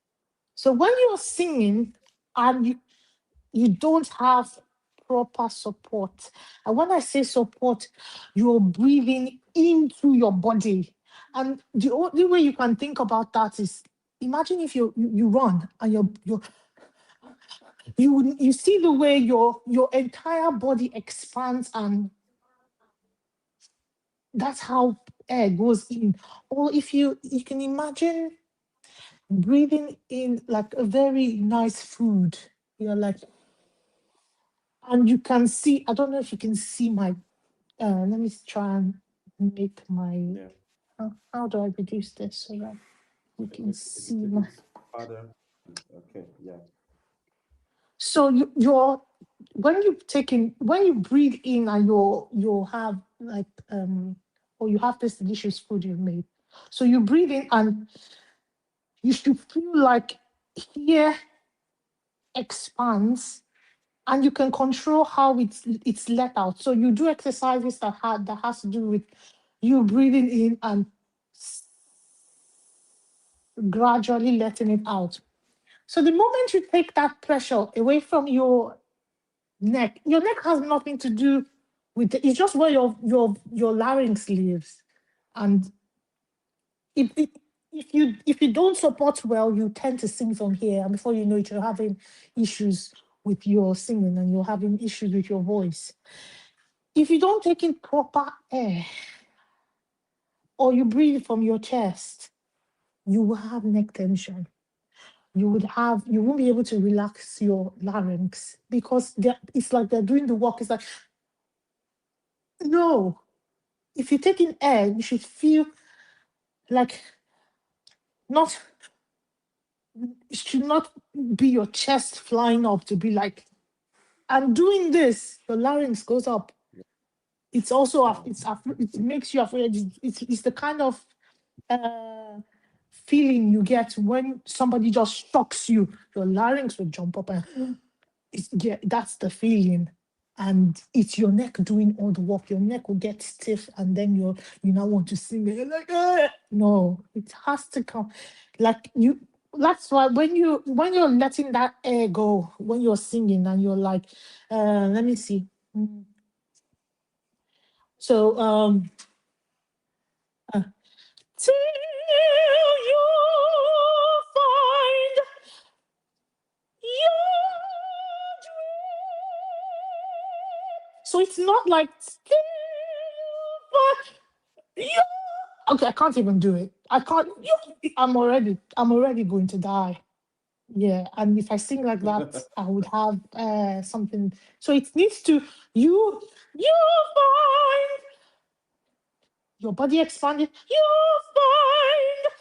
So when you're singing and you don't have proper support, and when I say support, you're breathing into your body. And the only way you can think about that is imagine if you run and you see the way your entire body expands, and that's how air goes in. Or if you can imagine breathing in like a very nice food, you're like, and you can see, I don't know if you can see my let me try and make my Yeah. how do I reduce this so that you can see my. Father. Okay. Yeah. So you're when you breathe in and you have like or you have this delicious food you've made. So you breathe in and you should feel like here expands, and you can control how it's let out. So you do exercises that has to do with you breathing in and gradually letting it out. So the moment you take that pressure away from your neck has nothing to do with it. It's just where your larynx lives. And if if if you don't support well, you tend to sing from here, and before you know it, you're having issues with your singing and you're having issues with your voice. If you don't take in proper air or you breathe from your chest, you will have neck tension. You won't be able to relax your larynx because it's like they're doing the work. It's like, no, if you take in air, you should feel like not, it should not be your chest flying up to be like, I'm doing this, your larynx goes up. It's also, it makes you afraid. It's the kind of uh, feeling you get when somebody just shocks you. Your larynx will jump up and yeah, that's the feeling. And it's your neck doing all the work. Your neck will get stiff, and then you now want to sing. And you're like, "Ah." No, it has to come. Like you. That's why when you're letting that air go, when you're singing, and you're like, let me see. So uh, till you find your dream. So it's not like still, but you. Okay, I can't even do it. I can't. I'm already going to die. Yeah, and if I sing like that, I would have something. So it needs to you find your body expanded. You find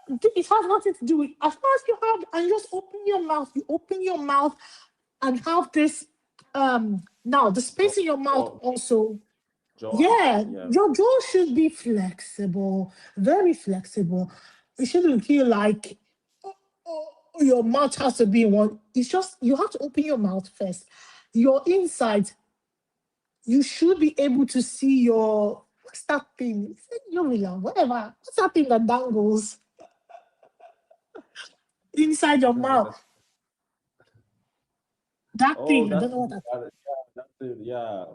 you. It has nothing to do with as far as you have, and just open your mouth. You open your mouth and have this. Now the space in your mouth also. Yeah, your jaw should be flexible, very flexible. It shouldn't feel like your mouth has to be in one. It's just you have to open your mouth first. Your inside, you should be able to see your what's that thing? Your whatever. What's that thing that dangles inside your mouth? That Oh, thing, I that's don't know what that. that's it. Yeah.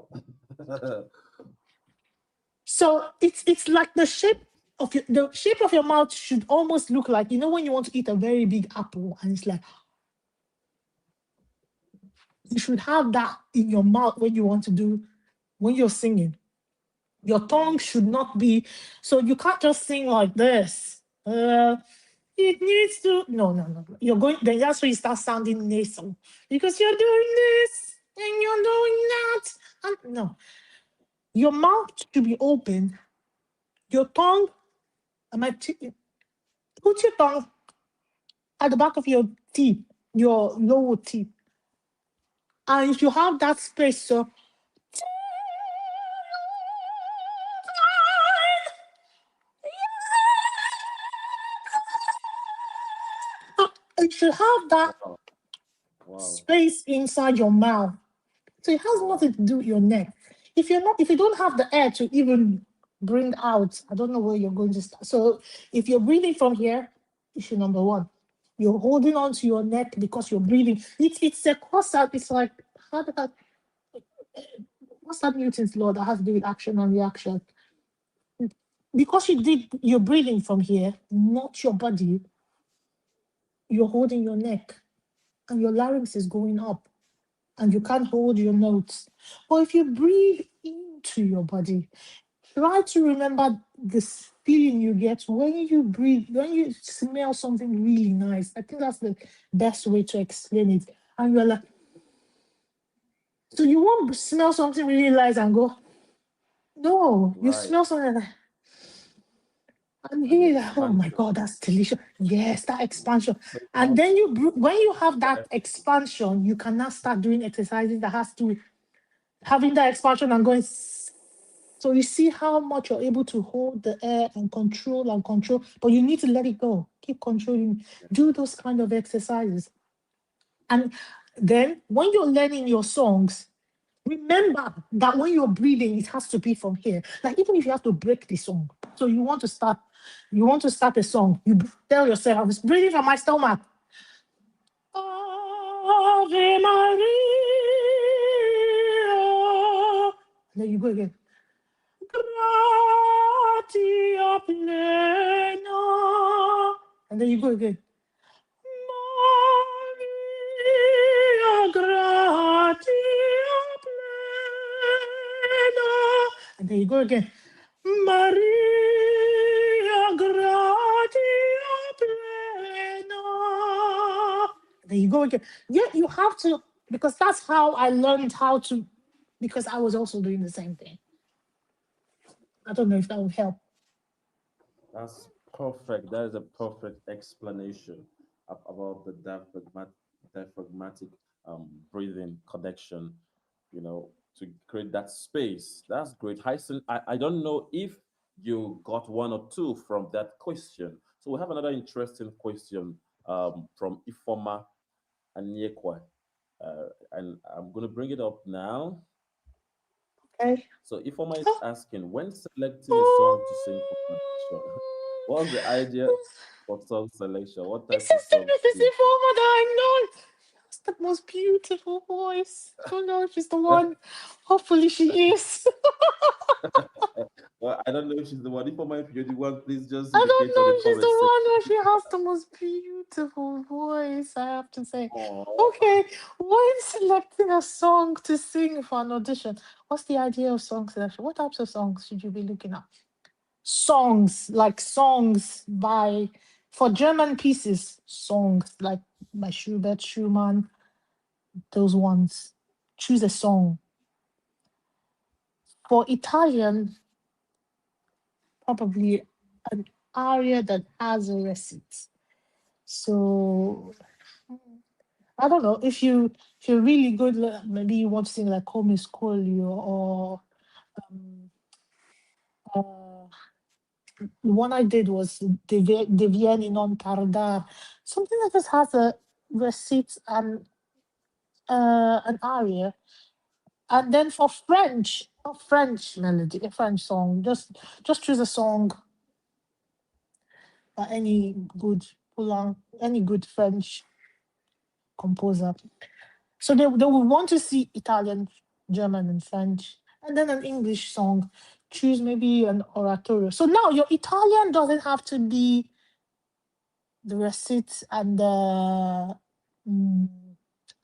So it's like the shape of your mouth should almost look like when you want to eat a very big apple and it's like you should have that in your mouth when you're singing. Your tongue should not be so you can't just sing like this. It needs to no. You're going then that's where you start sounding nasal because you're doing this and you're doing that. And no, your mouth should be open. Your tongue, put your tongue at the back of your teeth, your lower teeth. And if you have that space, so should have that Wow. Wow. space inside your mouth. So it has Wow. nothing to do with your neck. If you don't have the air to even bring out, I don't know where you're going to start. So if you're breathing from here, issue number one, you're holding on to your neck because you're breathing. It's a cross out. It's like how did that, what's that Newton's law that has to do with action and reaction? Because you're breathing from here, not your body. You're holding your neck, and your larynx is going up, and you can't hold your notes. But if you breathe into your body, try to remember this feeling you get when you breathe, when you smell something really nice. I think that's the best way to explain it. And you're like, so you won't smell something really nice and go, no, you Right. smell something like, and And the here, like, oh my expansion. God, that's delicious. Yes, that expansion. So And now, then when you have yeah, that expansion, you can now start doing exercises that has to having that expansion and going. So you see how much you're able to hold the air and control, but you need to let it go. Keep controlling. Do those kind of exercises. And then when you're learning your songs, remember that when you're breathing, it has to be from here. Like even if you have to break the song. So you want to start a song, you tell yourself, I was breathing from my stomach. Ave Maria. And then you go again. Gratia plena. And then you go again. Maria gratia plena. And then you go again. Maria gratia plena. And then you go again. Yeah, you have to, because that's how I learned how to, because I was also doing the same thing. I don't know if that would help. that's perfect. That is a perfect explanation about the diaphragmatic breathing connection, to create that space. That's great. Hyson, I don't know if you got one or two from that question. So we have another interesting question from Ifoma Anyekwa. And I'm going to bring it up now. Okay. So Ifoma is asking, when selecting a song to sing for competition, what's the idea for song selection? What It's type of sister songs do Mrs. you Informa that I know. She has the most beautiful voice. I don't know if she's the pick? one. Hopefully she is. Well, I don't know if she's the one. Ifoma, if you're the one, please just I don't indicate on know the if she's the comment section. one or she has the most beautiful voice, I have to say. Oh, Okay, when selecting a song to sing for an audition, what's the idea of song selection? What types of songs should you be looking at? Songs, like songs by, for German pieces, songs like by Schubert, Schumann, those ones. Choose a song. For Italian, probably an aria that has a recit. So I don't know if you're really good. Maybe you want to sing like Come Scolio or um, uh, the one I did was De Vieni non tardar. Something that just has a recit and an aria. And then for French, a French melody, a French song, just choose a song by any good French composer. So they will want to see Italian, German, and French, and then an English song. Choose maybe an oratorio. So now your Italian doesn't have to be the recit and the mm,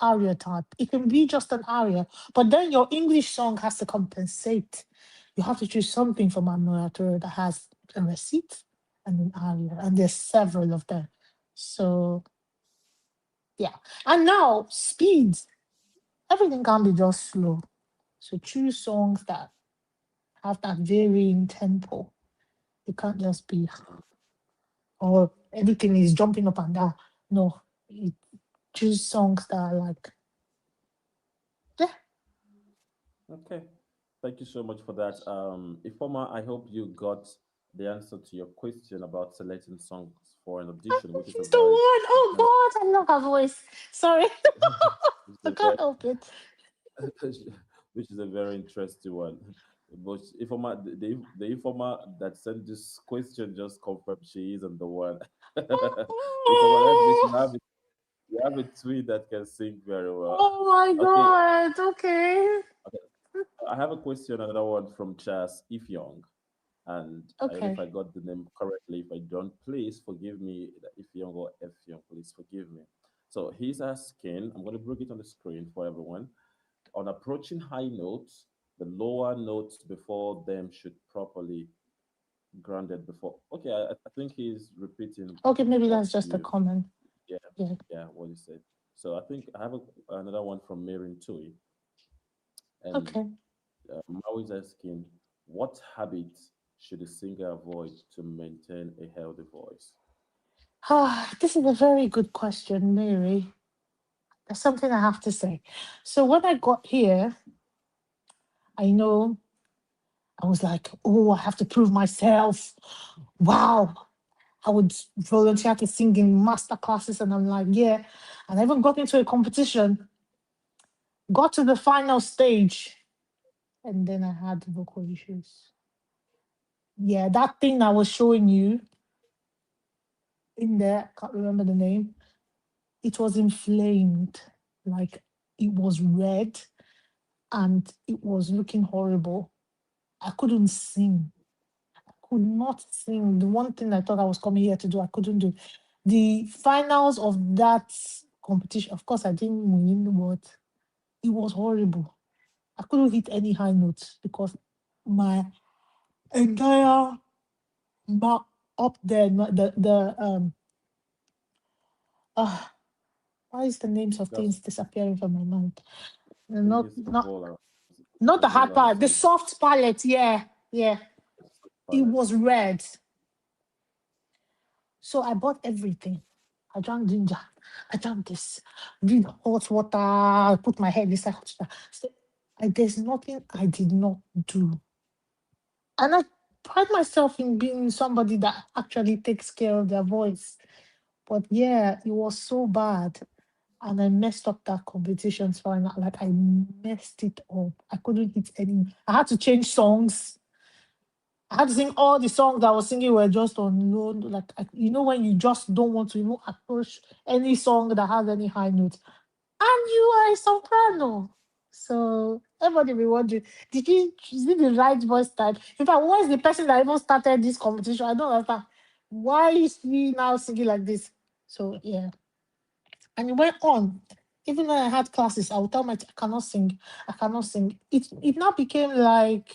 aria type. It can be just an aria, but then your English song has to compensate. You have to choose something from an oratorio that has a recit and an aria, and there's several of them. So yeah, and now speeds. Everything can be just slow. So choose songs that have that varying tempo. It can't just be, or everything is jumping up and down. No, you choose songs that are like, yeah, okay. Thank you so much for that. Ifoma, I hope you got the answer to your question about selecting songs for an audition, which is a She's the very, one. Oh God, I love her voice. Sorry, which is I a very, can't help it. which is a very interesting one. But the informer that sent this question just confirmed she isn't the one. Informer, that means you have a twin that can sing very well. Oh my Okay, God. Okay. okay. I have a question, another one from Chas Ifyong. And I don't know if Okay. I got the name correctly. If I don't, please forgive me. If Young or F Young, please forgive me. So he's asking, I'm going to bring it on the screen for everyone. On approaching high notes, the lower notes before them should properly grounded before. Okay, I think he's repeating Okay, maybe what that's just a you, comment. yeah, Yeah. yeah, what you said. So I think I have another one from Marin Tui, and Okay. Mao is asking, what habits should a singer avoid to maintain a healthy voice? Ah, this is a very good question, Mary. There's something I have to say. So when I got here, I know I was like, oh, I have to prove myself. Wow. I would volunteer to sing in master classes, and I'm like, yeah. And I even got into a competition, got to the final stage, and then I had vocal issues. Yeah, that thing I was showing you in there, can't remember the name, it was inflamed. Like it was red and it was looking horrible. I couldn't sing. I could not sing. The one thing I thought I was coming here to do, I couldn't do. The finals of that competition, of course, I didn't win, but it was horrible. I couldn't hit any high notes because my entire back up there, uh, why is the names of That's things disappearing from my mind? I think Not it's the not vola, not the the hard vola or part, the something. soft palette. Yeah, yeah. It Palette. was red. So I bought everything. I drank ginger. I drank this. Did hot water. I put my head inside hot water. So there's nothing I did not do. And I pride myself in being somebody that actually takes care of their voice. But yeah, it was so bad. And I messed up that competition final. Like I messed it up. I couldn't hit any. I had to change songs. I had to sing all the songs I was singing were just on low. Like when you just don't want to even approach any song that has any high notes, and you are a soprano. So everybody will be wondering, is it the right voice type? In fact, who is the person that even started this competition? I don't understand. Why is he now singing like this? So yeah. And it went on. Even when I had classes, I would tell I cannot sing. I cannot sing. It now became like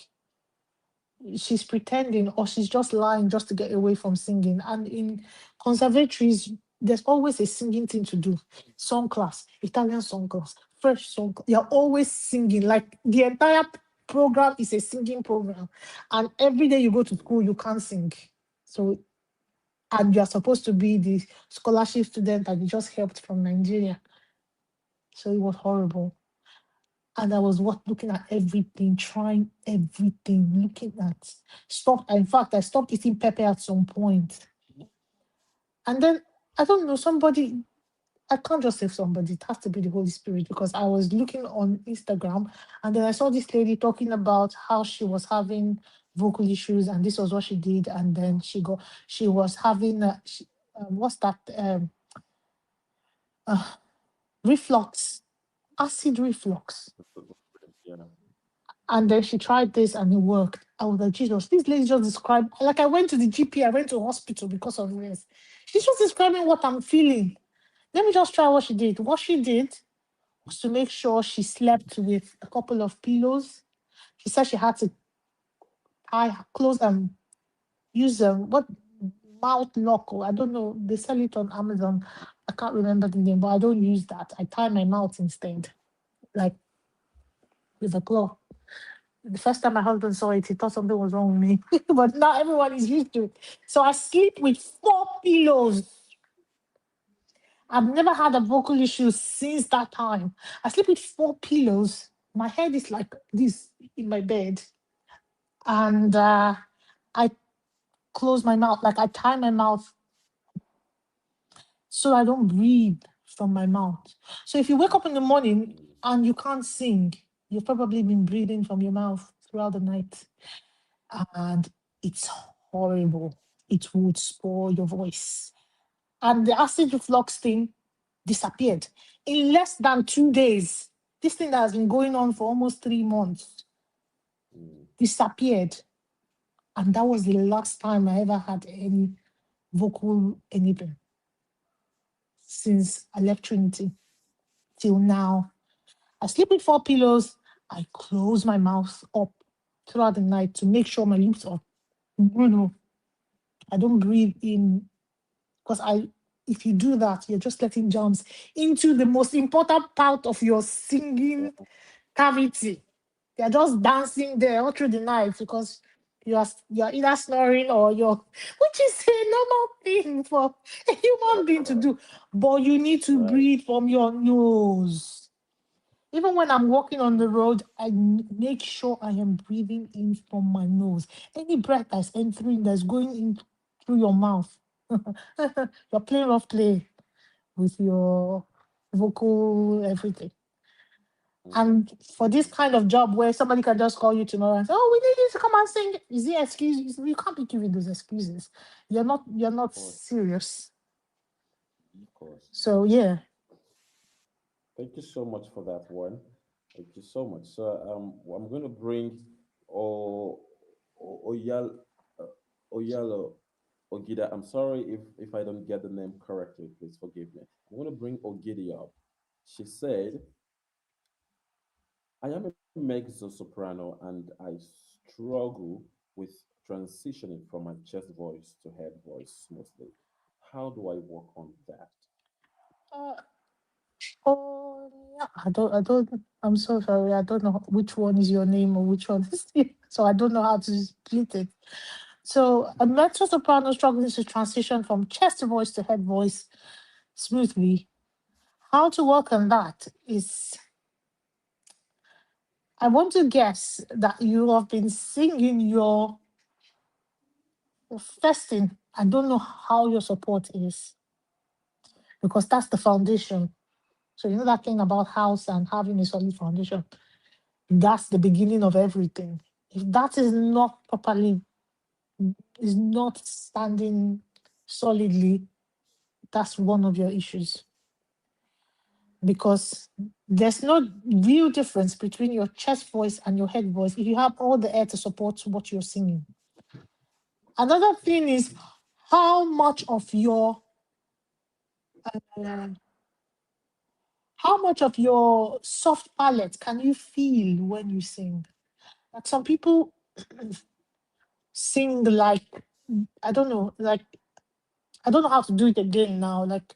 she's pretending or she's just lying just to get away from singing. And in conservatories, there's always a singing thing to do. Song class, Italian song class, French song. You're always singing. Like the entire program is a singing program. And every day you go to school, you can't sing. So and you're supposed to be the scholarship student that you just helped from Nigeria. So it was horrible. And I was looking at everything, trying everything, looking at stop. In fact, I stopped eating pepper at some point. And then I don't know, somebody, I can't just say somebody, it has to be the Holy Spirit because I was looking on Instagram and then I saw this lady talking about how she was having vocal issues and this was what she did. And then she was having, what's that? Uh, reflux, acid reflux. Yeah. And then she tried this and it worked. I was like, Jesus, this lady just described, like I went to the GP, I went to hospital because of this. She's just describing what I'm feeling. Let me just try what she did. What she did was to make sure she slept with a couple of pillows. She said she had to close use what mouth lock or I don't know. They sell it on Amazon. I can't remember the name, but I don't use that. I tie my mouth instead, like with a cloth. The first time my husband saw it, he thought something was wrong with me. But now everyone is used to it. So I sleep with 4 pillows. I've never had a vocal issue since that time. I sleep with 4 pillows. My head is like this in my bed. And I close my mouth, like I tie my mouth so I don't breathe from my mouth. So if you wake up in the morning and you can't sing, you've probably been breathing from your mouth throughout the night. And it's horrible. It would spoil your voice. And the acid reflux thing disappeared in less than 2 days. This thing that has been going on for almost 3 months disappeared. And that was the last time I ever had any vocal anything since I left Trinity till now. I sleep with 4 pillows. I close my mouth up throughout the night to make sure my lips are. I don't breathe in because if you do that, you're just letting germs into the most important part of your singing cavity. They're just dancing there all through the night because you're either snoring or which is a normal thing for a human being to do. But you need to breathe from your nose. Even when I'm walking on the road, I make sure I am breathing in from my nose. Any breath that's entering, that's going in through your mouth, you're playing rough play with your vocal everything. And for this kind of job where somebody can just call you tomorrow and say, "Oh, we need you to come and sing," is the excuse? You can't be giving those excuses. You're not serious. Of course. So yeah. Thank you so much for that one. Thank you so much. So I'm going to bring Oyal Oyalo Ogida. I'm sorry if I don't get the name correctly. Please forgive me. I'm going to bring Ogidi up. She said, "I am a mezzo soprano and I struggle with transitioning from my chest voice to head voice smoothly. How do I work on that?" Uh, oh yeah. I'm so sorry. I don't know which one is your name or which one is so I don't know how to split it. So a mezzo soprano struggling to transition from chest voice to head voice smoothly. How to work on that is, I want to guess that you have been singing your first thing. I don't know how your support is because that's the foundation. So you know that thing about house and having a solid foundation. That's the beginning of everything. If that is not standing solidly, that's one of your issues. Because there's no real difference between your chest voice and your head voice if you have all the air to support what you're singing. Another thing is how much of your uh, soft palate can you feel when you sing? Like some people sing like, I don't know, like I don't know how to do it again now. Like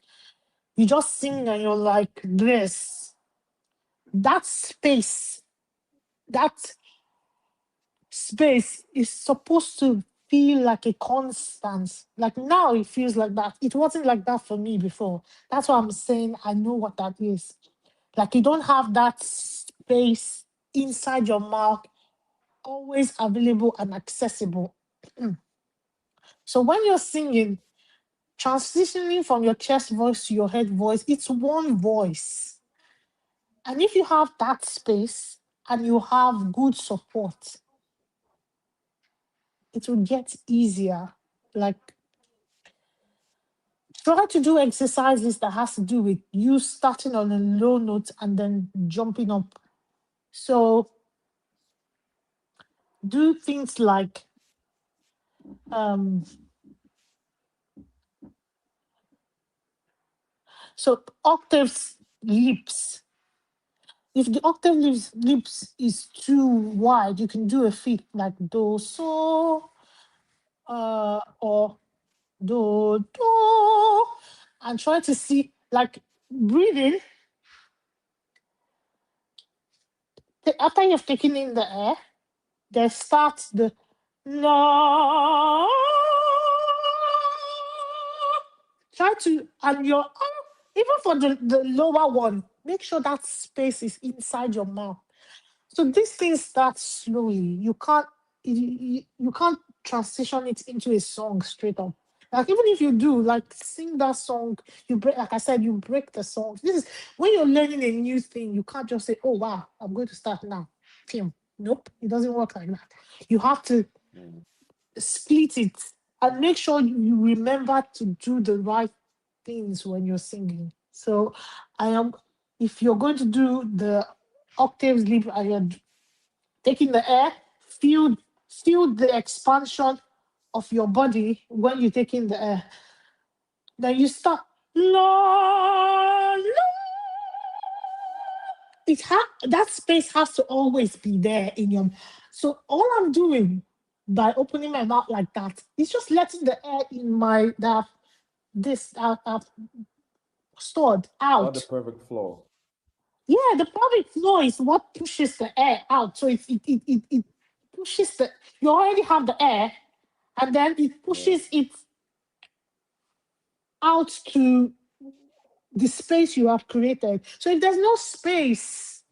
you just sing and you're like this. That that space is supposed to feel like a constant. Like now it feels like that. It wasn't like that for me before. That's why I'm saying I know what that is. Like you don't have that space inside your mouth, always available and accessible. So when you're singing, transitioning from your chest voice to your head voice, it's one voice. And if you have that space and you have good support, it will get easier. Like try to do exercises that has to do with you starting on a low note and then jumping up. So do things like so octaves lips. If the octave lips is too wide, you can do a feat like do so or do and try to see like breathing. After you've taken in the air, then start the no. Try to and your even for the lower one, make sure that space is inside your mouth. So this thing starts slowly. You can't transition it into a song straight up. Like even if you do like sing that song, you break, like I said, you break the song. This is when you're learning a new thing, you can't just say, oh wow, I'm going to start now. Film. Nope, it doesn't work like that. You have to Mm. split it and make sure you remember to do the right things when you're singing. So I am if you're going to do the octaves leap and you're taking the air, feel feel the expansion of your body when you're taking the air. Then you start la, la. That space has to always be there in your. So all I'm doing by opening my mouth like that is just letting the air in my that this stored Not the out. perfect flow. Yeah, the pelvic floor is what pushes the air out. So it pushes the you already have the air and then it Yeah. pushes it out to the space you have created. So if there's no space,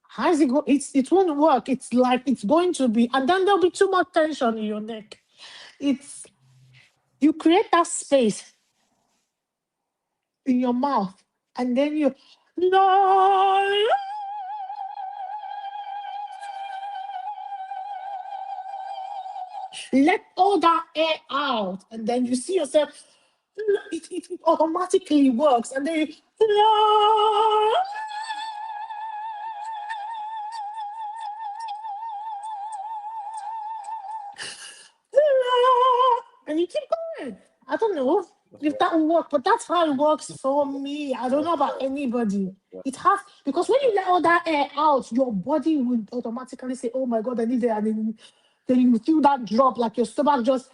how is it go? It won't work. It's like it's going to be, and then there'll be too much tension in your neck. It's you create that space in your mouth, and then you no. Let all that air out, and then you see yourself. It automatically works, and then you, and you keep going. I don't know That's if right. that will work, but that's how it works for me. I don't know That's about right. anybody. That's right. It has because when you let all that air out, your body would automatically say, "Oh my god, I need it," and then you feel that drop, like your stomach just,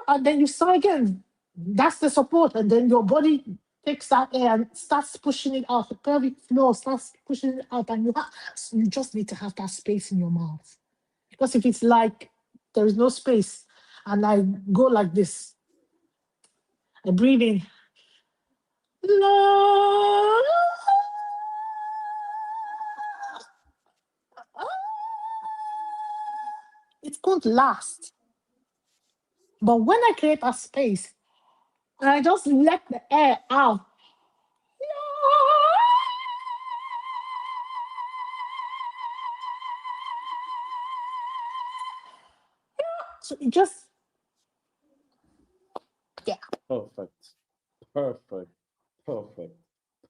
and then you start again. That's the support, and then your body takes that air and starts pushing it out. The pelvic floor starts pushing it out, and you just need to have that space in your mouth. Because if it's like there is no space and I go like this, I breathe in, it's going to last. But when I create a space and I just let the air out, so it just, yeah. Perfect. Perfect. Perfect.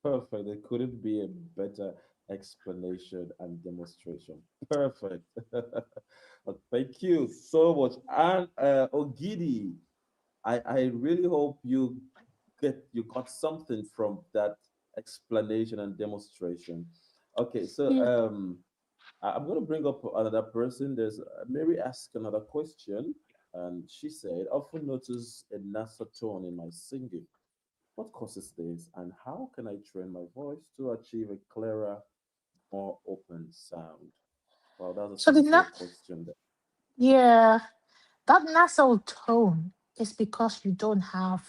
Perfect. There couldn't be a better explanation and demonstration. Perfect. Thank you so much. And Ogidi, I really hope you got something from that explanation and demonstration. Okay, so Yeah. I'm going to bring up another person. There's Mary asked another question, and she said, "Often notice a nasal tone in my singing. What causes this, and how can I train my voice to achieve a clearer, more open sound?" Well, that's a So sensitive question. There. yeah, that nasal tone is because you don't have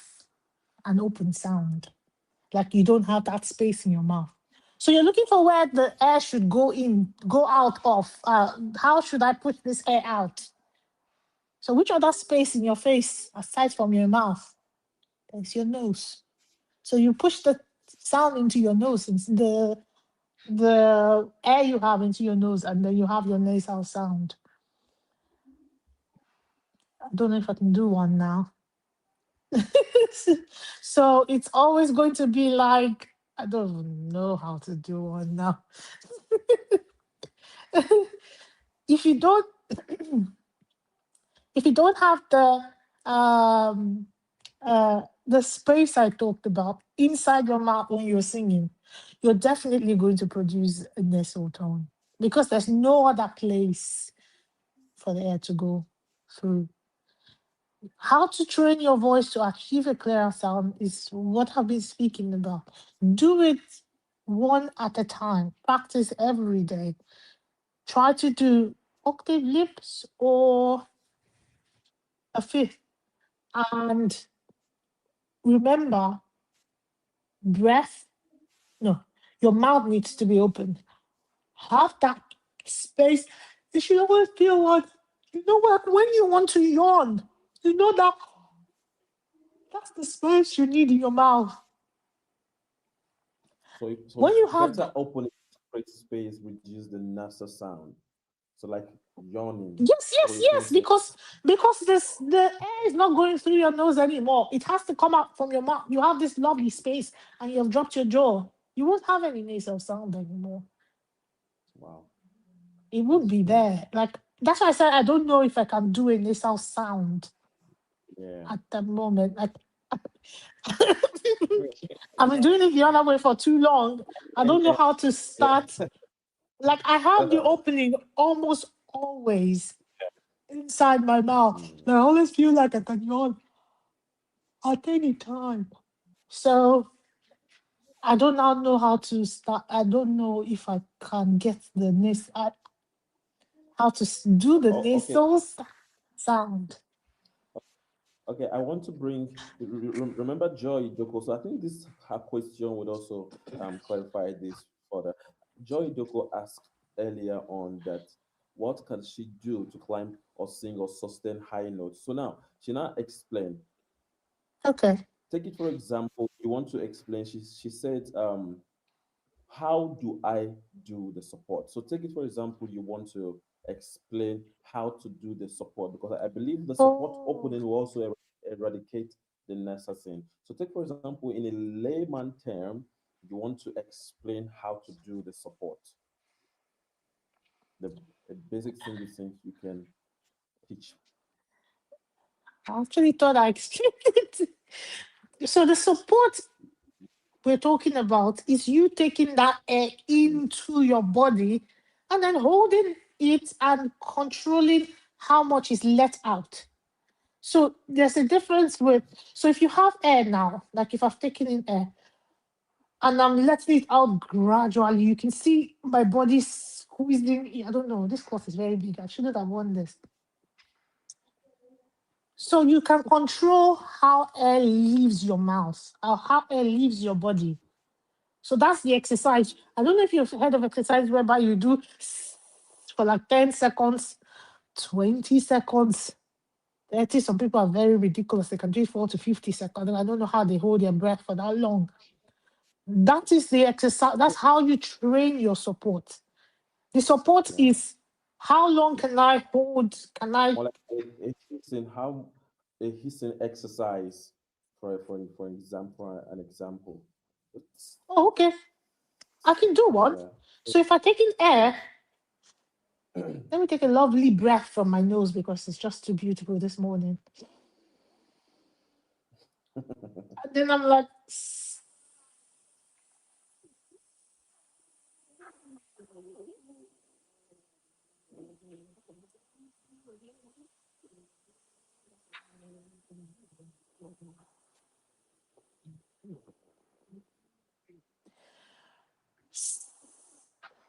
an open sound. Like you don't have that space in your mouth. So you're looking for where the air should go out of. How should I push this air out? So which other space in your face aside from your mouth? There's your nose. So you push the sound into your nose, into the air you have into your nose, and then you have your nasal sound. I don't know if I can do one now. So it's always going to be like I don't know how to do one now. if you don't if you don't have um the space I talked about inside your mouth when you're singing, you're definitely going to produce a nasal tone because there's no other place for the air to go through. How to train your voice to achieve a clearer sound is what I've been speaking about. Do it one at a time. Practice every day. Try to do octave lips or a fifth. And remember, breath, no, your mouth needs to be open. Have that space. You should always feel like, like when you want to yawn, that that's the space you need in your mouth. So When you have better opening to create space, reduce the nasal sound. So like yawning. yes, Is what yes, you're trying yes, to say? because the air is not going through your nose anymore. It has to come out from your mouth. You have this lovely space, and you have dropped your jaw. You won't have any nasal sound anymore. Wow, It would that's be cool. there. Like that's why I said I don't know if I can do a nasal sound Yeah. at the moment. Like Great. I've been doing it the other way for too long. I And, don't know how to yeah. start. Like I have the opening almost always inside my mouth. Mm. And I always feel like I can yawn at any time. So I don't now know how to start. I don't know if I can get the how to do the Oh, okay. nasal sound. Okay, I want to bring. Remember Joy Doko. So I think this her question would also clarify this further. Joy Doko asked earlier on that what can she do to climb or sing or sustain high notes. So now she now explained. Okay. Take it for example. You want to explain. She said how do I do the support? So take it for example, you want to explain how to do the support because I believe the support Oh, opening will also eradicate the necessary. So take for example, in a layman term, you want to explain how to do the support, the a basic thing you think you can teach. I actually thought I explained it. So the support we're talking about is you taking that air Mm. into your body and then holding it and controlling how much is let out. So there's a difference with, so if you have air now, like if I've taken in air and I'm letting it out gradually, you can see my body squeezing. I don't know, this cloth is very big. I shouldn't have worn this. So you can control how air leaves your mouth or how air leaves your body. So that's the exercise. I don't know if you've heard of exercise whereby you do for like 10 seconds, 20 seconds, 30. Some people are very ridiculous. They can do it for up to 50 seconds. And I don't know how they hold their breath for that long. That is the exercise. That's how you train your support. The support Yeah, is how long can I hold? Can I? more like a hissing, how a hissing exercise for example, an example. It's, Oh, okay. I can do one. yeah. So if I take in air, let me take a lovely breath from my nose because it's just too beautiful this morning. And then I'm like,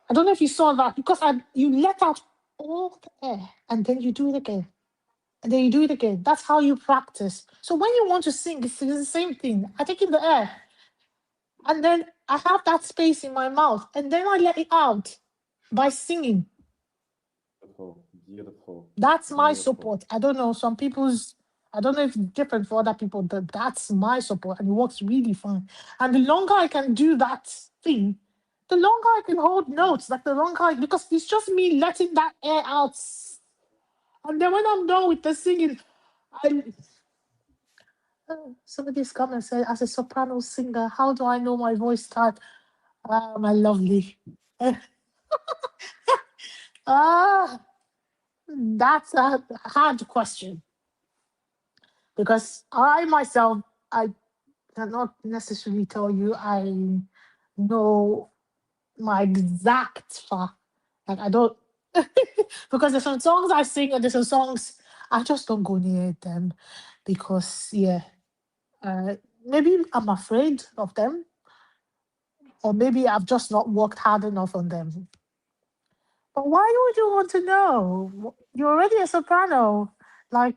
I don't know if you saw that because you let out all the air and then you do it again. And then you do it again. That's how you practice. So when you want to sing, it's the same thing. I take in the air and then I have that space in my mouth and then I let it out by singing. Beautiful, beautiful, That's my beautiful. support. I don't know. I don't know if it's different for other people, but that's my support and it works really fine. And the longer I can do that thing, the longer I can hold notes. Like the longer because it's just me letting that air out. And then when I'm done with the singing, I somebody's come and said, as a soprano singer, how do I know my voice start? Ah, my lovely. Ah, that's a hard question because I myself, I cannot necessarily tell you I know my exact like I don't because there's some songs I sing and there's some songs I just don't go near them because yeah, uh, maybe I'm afraid of them or maybe I've just not worked hard enough on them. But why would you want to know? You're already a soprano. Like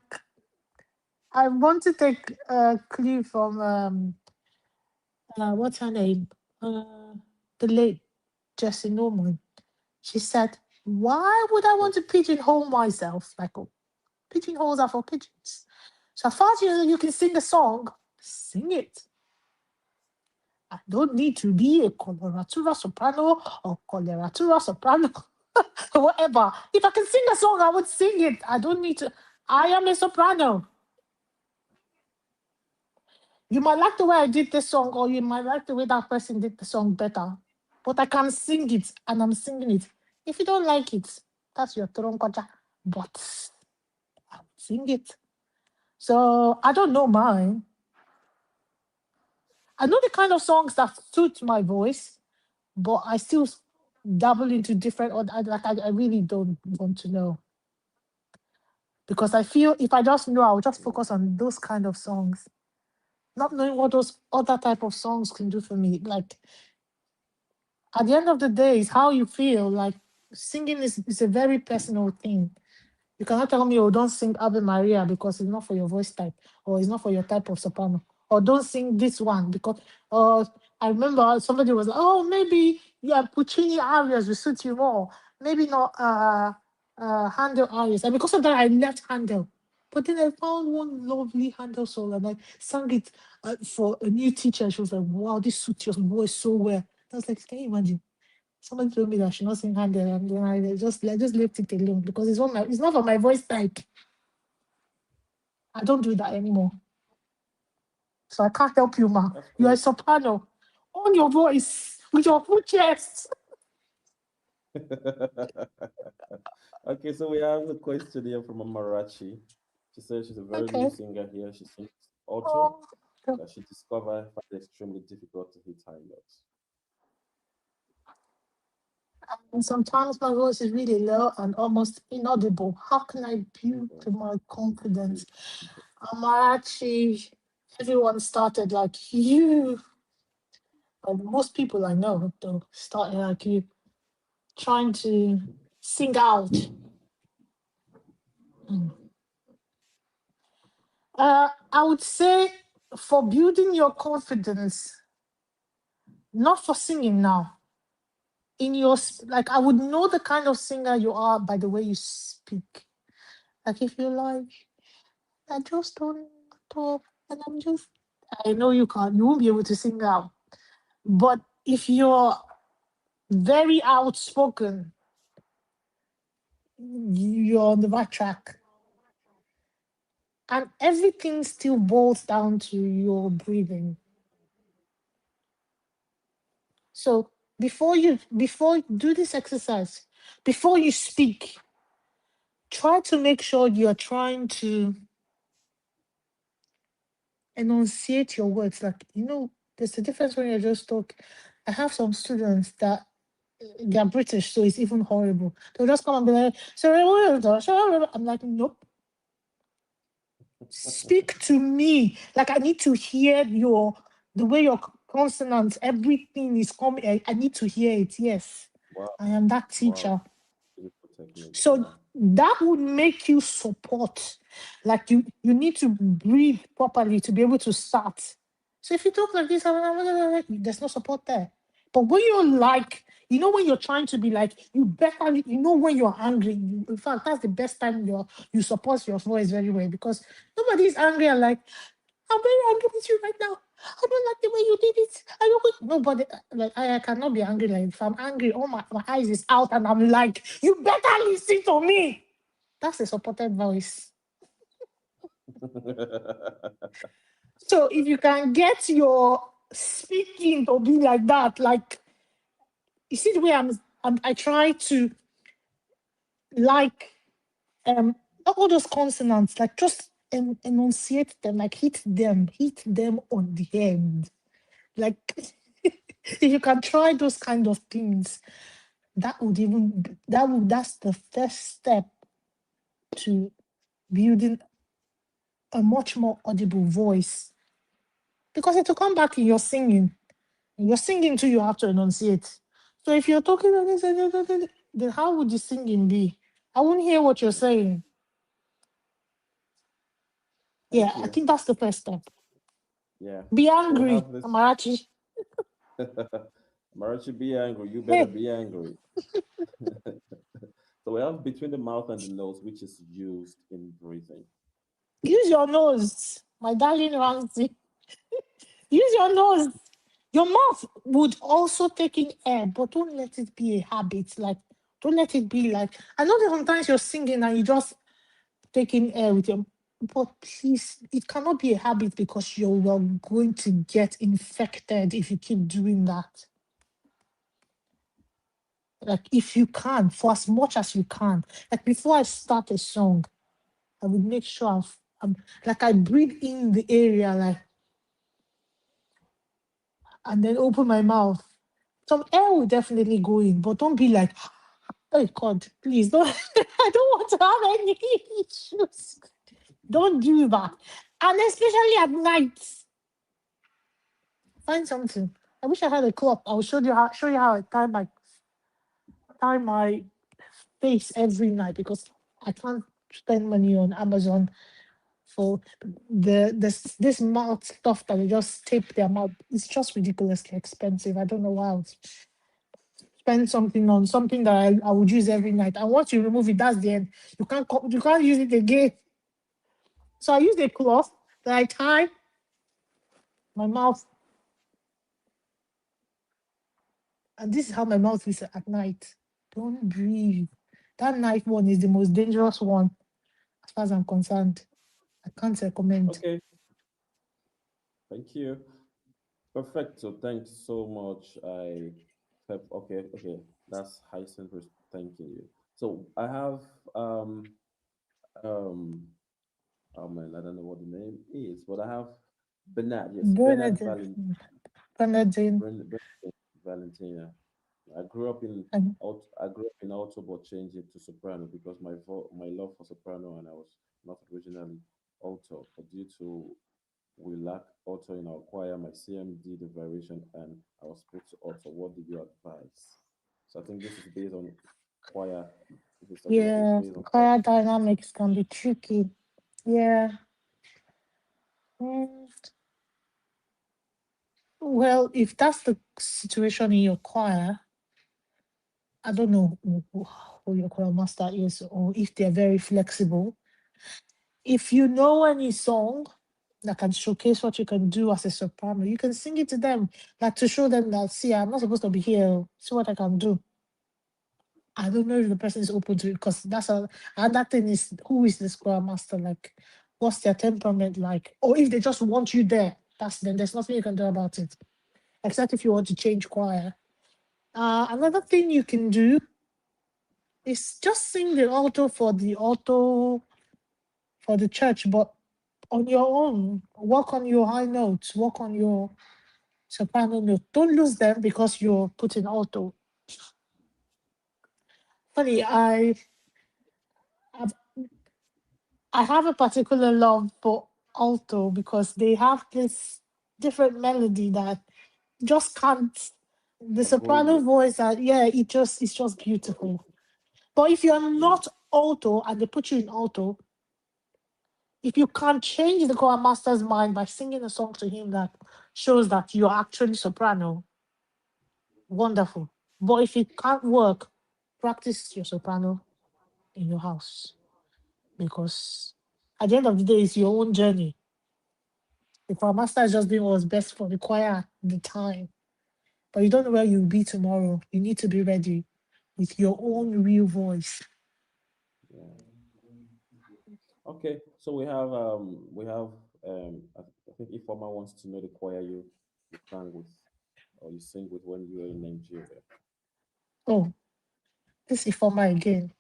I want to take a clue from what's her name? The late Jessie Norman. She said, Why would I want to pigeonhole myself? Like, oh, pigeonholes are for pigeons. So as far as you can sing a song, sing it. I don't need to be a coloratura soprano or coloratura soprano or whatever. If I can sing a song, I would sing it. I don't need to. I am a soprano. You might like the way I did this song, or you might like the way that person did the song better. But I can sing it, and I'm singing it. If you don't like it, that's your throne culture. But I would sing it. So I don't know mine. I know the kind of songs that suit my voice, but I still dabble into different. Or I really don't want to know because I feel if I just know, I'll just focus on those kind of songs, not knowing what those other type of songs can do for me. Like at the end of the day, it's how you feel. Like singing is a very personal thing. You cannot tell me, oh, don't sing Ave Maria because it's not for your voice type, or it's not for your type of soprano, or don't sing this one because, I remember somebody was like, oh, maybe yeah, Puccini arias will suit you more. Maybe not Handel arias. And because of that, I left Handel. But then I found one lovely Handel solo and I sang it for a new teacher. She was like, wow, this suits your voice so well. I was like, can you imagine? Somebody told me that I should not sing Handel, and then I just left it alone because it's not for my voice type. I don't do that anymore. So I can't help you, ma. That's You're a cool. soprano. Own your voice with your full chest. Okay, so we have a question here from Amarachi. She says she's a very new Okay. singer here. She sings alto Oh, yeah. that she discovered find it extremely difficult to hit high notes. And sometimes my voice is really low and almost inaudible. How can I build Okay. my confidence? Amarachi, everyone started like you. But most people I know though started like you, trying to sing out. Mm. I would say for building your confidence, not for singing now. In your like, I would know the kind of singer you are by the way you speak. Like if you're like, I just don't talk, and I'm just, I know you can't, you won't be able to sing out. But if you're very outspoken, you're on the right track. And everything still boils down to your breathing. So before you do this exercise, before you speak, try to make sure you're trying to enunciate your words. Like, there's a difference when you're just talking. I have some students that they're British, so it's even horrible. They'll just come and be like, sorry, I'm like, nope. Speak to me. Like I need to hear the way your consonants, everything is coming. I need to hear it. Yes. Wow, I am that wow, teacher. beautiful technique. So Yeah. that would make you support. Like you need to breathe properly to be able to start. So if you talk like this, there's no support there. But when you're like, when you're trying to be like, you better, when you're angry. In fact, that's the best time you support your voice very well because nobody's angry and like, I'm very angry with you right now. I don't like the way you did it. I don't nobody like I cannot be angry. Like if I'm angry, oh my eyes is out and I'm like, you better listen to me. That's a supported voice. So if you can get your speaking to be like that, like you see the way I try to like all those consonants, like just enunciate them, like hit them on the head. Like if you can try those kind of things, that's the first step to building a much more audible voice. Because it will come back in your singing. You're singing too, you have to enunciate. So if you're talking like this, then how would the singing be? I won't hear what you're saying. Yeah, Thank I you. think that's the first step. Yeah. Be So we angry, have this. Amarachi. Marachi, be angry. You better Hey, be angry. we have between the mouth and the nose, which is used in breathing. Use your nose, my darling Ramsey. Use your nose. Your mouth would also take in air, but don't let it be a habit. Like, don't let it be like, I know that sometimes you're singing and you just take in air with your, but please, it cannot be a habit because you're going to get infected if you keep doing that. Like, if you can, for as much as you can, like before I start a song, I would make sure I'm like I breathe in the area, like, and then open my mouth. Some air will definitely go in, but don't be like, oh God, please don't. I don't want to have any issues. Don't do that, and especially at night. Find something. I wish I had a clock. I will show you how I tie my face every night because I can't spend money on Amazon for this mouth stuff that they just tape their mouth. It's just ridiculously expensive. I don't know why I would spend something on something that I would use every night. And once you remove it, that's the end. You can't use it again. So I use a cloth that I tie my mouth, and this is how my mouth is at night. Don't breathe. That night one is the most dangerous one, as far as I'm concerned. I can't recommend. Okay, thank you. Perfect. So thanks so much. Okay. That's Hyacinth thanking you. So I have um oh man, I don't know what the name is, but I have Bernard. Yes, Bernard Bernadette, Bernadine, Valentina. I grew up in and I grew up in alto, but changed it to soprano because my love for soprano, and I was not originally alto, but due to we lack alto in our choir, my CM did the variation, and I was put to alto. What did you advise? So I think this is based on choir. If it's talking, okay, it's yeah, based on choir. choir dynamics can be tricky. Yeah. Mm, well, if that's the situation in your choir, I don't know who your choir master is or if they're very flexible. If you know any song that can showcase what you can do as a soprano, you can sing it to them, like to show them that, see, I'm not supposed to be here. See what I can do. I don't know if the person is open to it because that's a and that thing is who is the choir master like? What's their temperament like? Or if they just want you there, that's then there's nothing you can do about it, except if you want to change choir. Another thing you can do is just sing the alto for the church, but on your own. Work on your high notes. Work on your soprano note. Don't lose them because you're putting alto. Funny, I've, I have a particular love for alto because they have this different melody that just can't. The Avoid soprano it. voice, that yeah, it's just beautiful. But if you're Yeah. not alto and they put you in alto, if you can't change the choir master's mind by singing a song to him that shows that you're actually soprano, wonderful. But if it can't work, practice your soprano in your house because at the end of the day, it's your own journey. The choir master is just doing what's best for the choir at the time, but you don't know where you'll be tomorrow. You need to be ready with your own real voice. Yeah. Okay. So I think Ifoma wants to know the choir you sang with or you sing with when you were in Nigeria. Oh, this is for my again.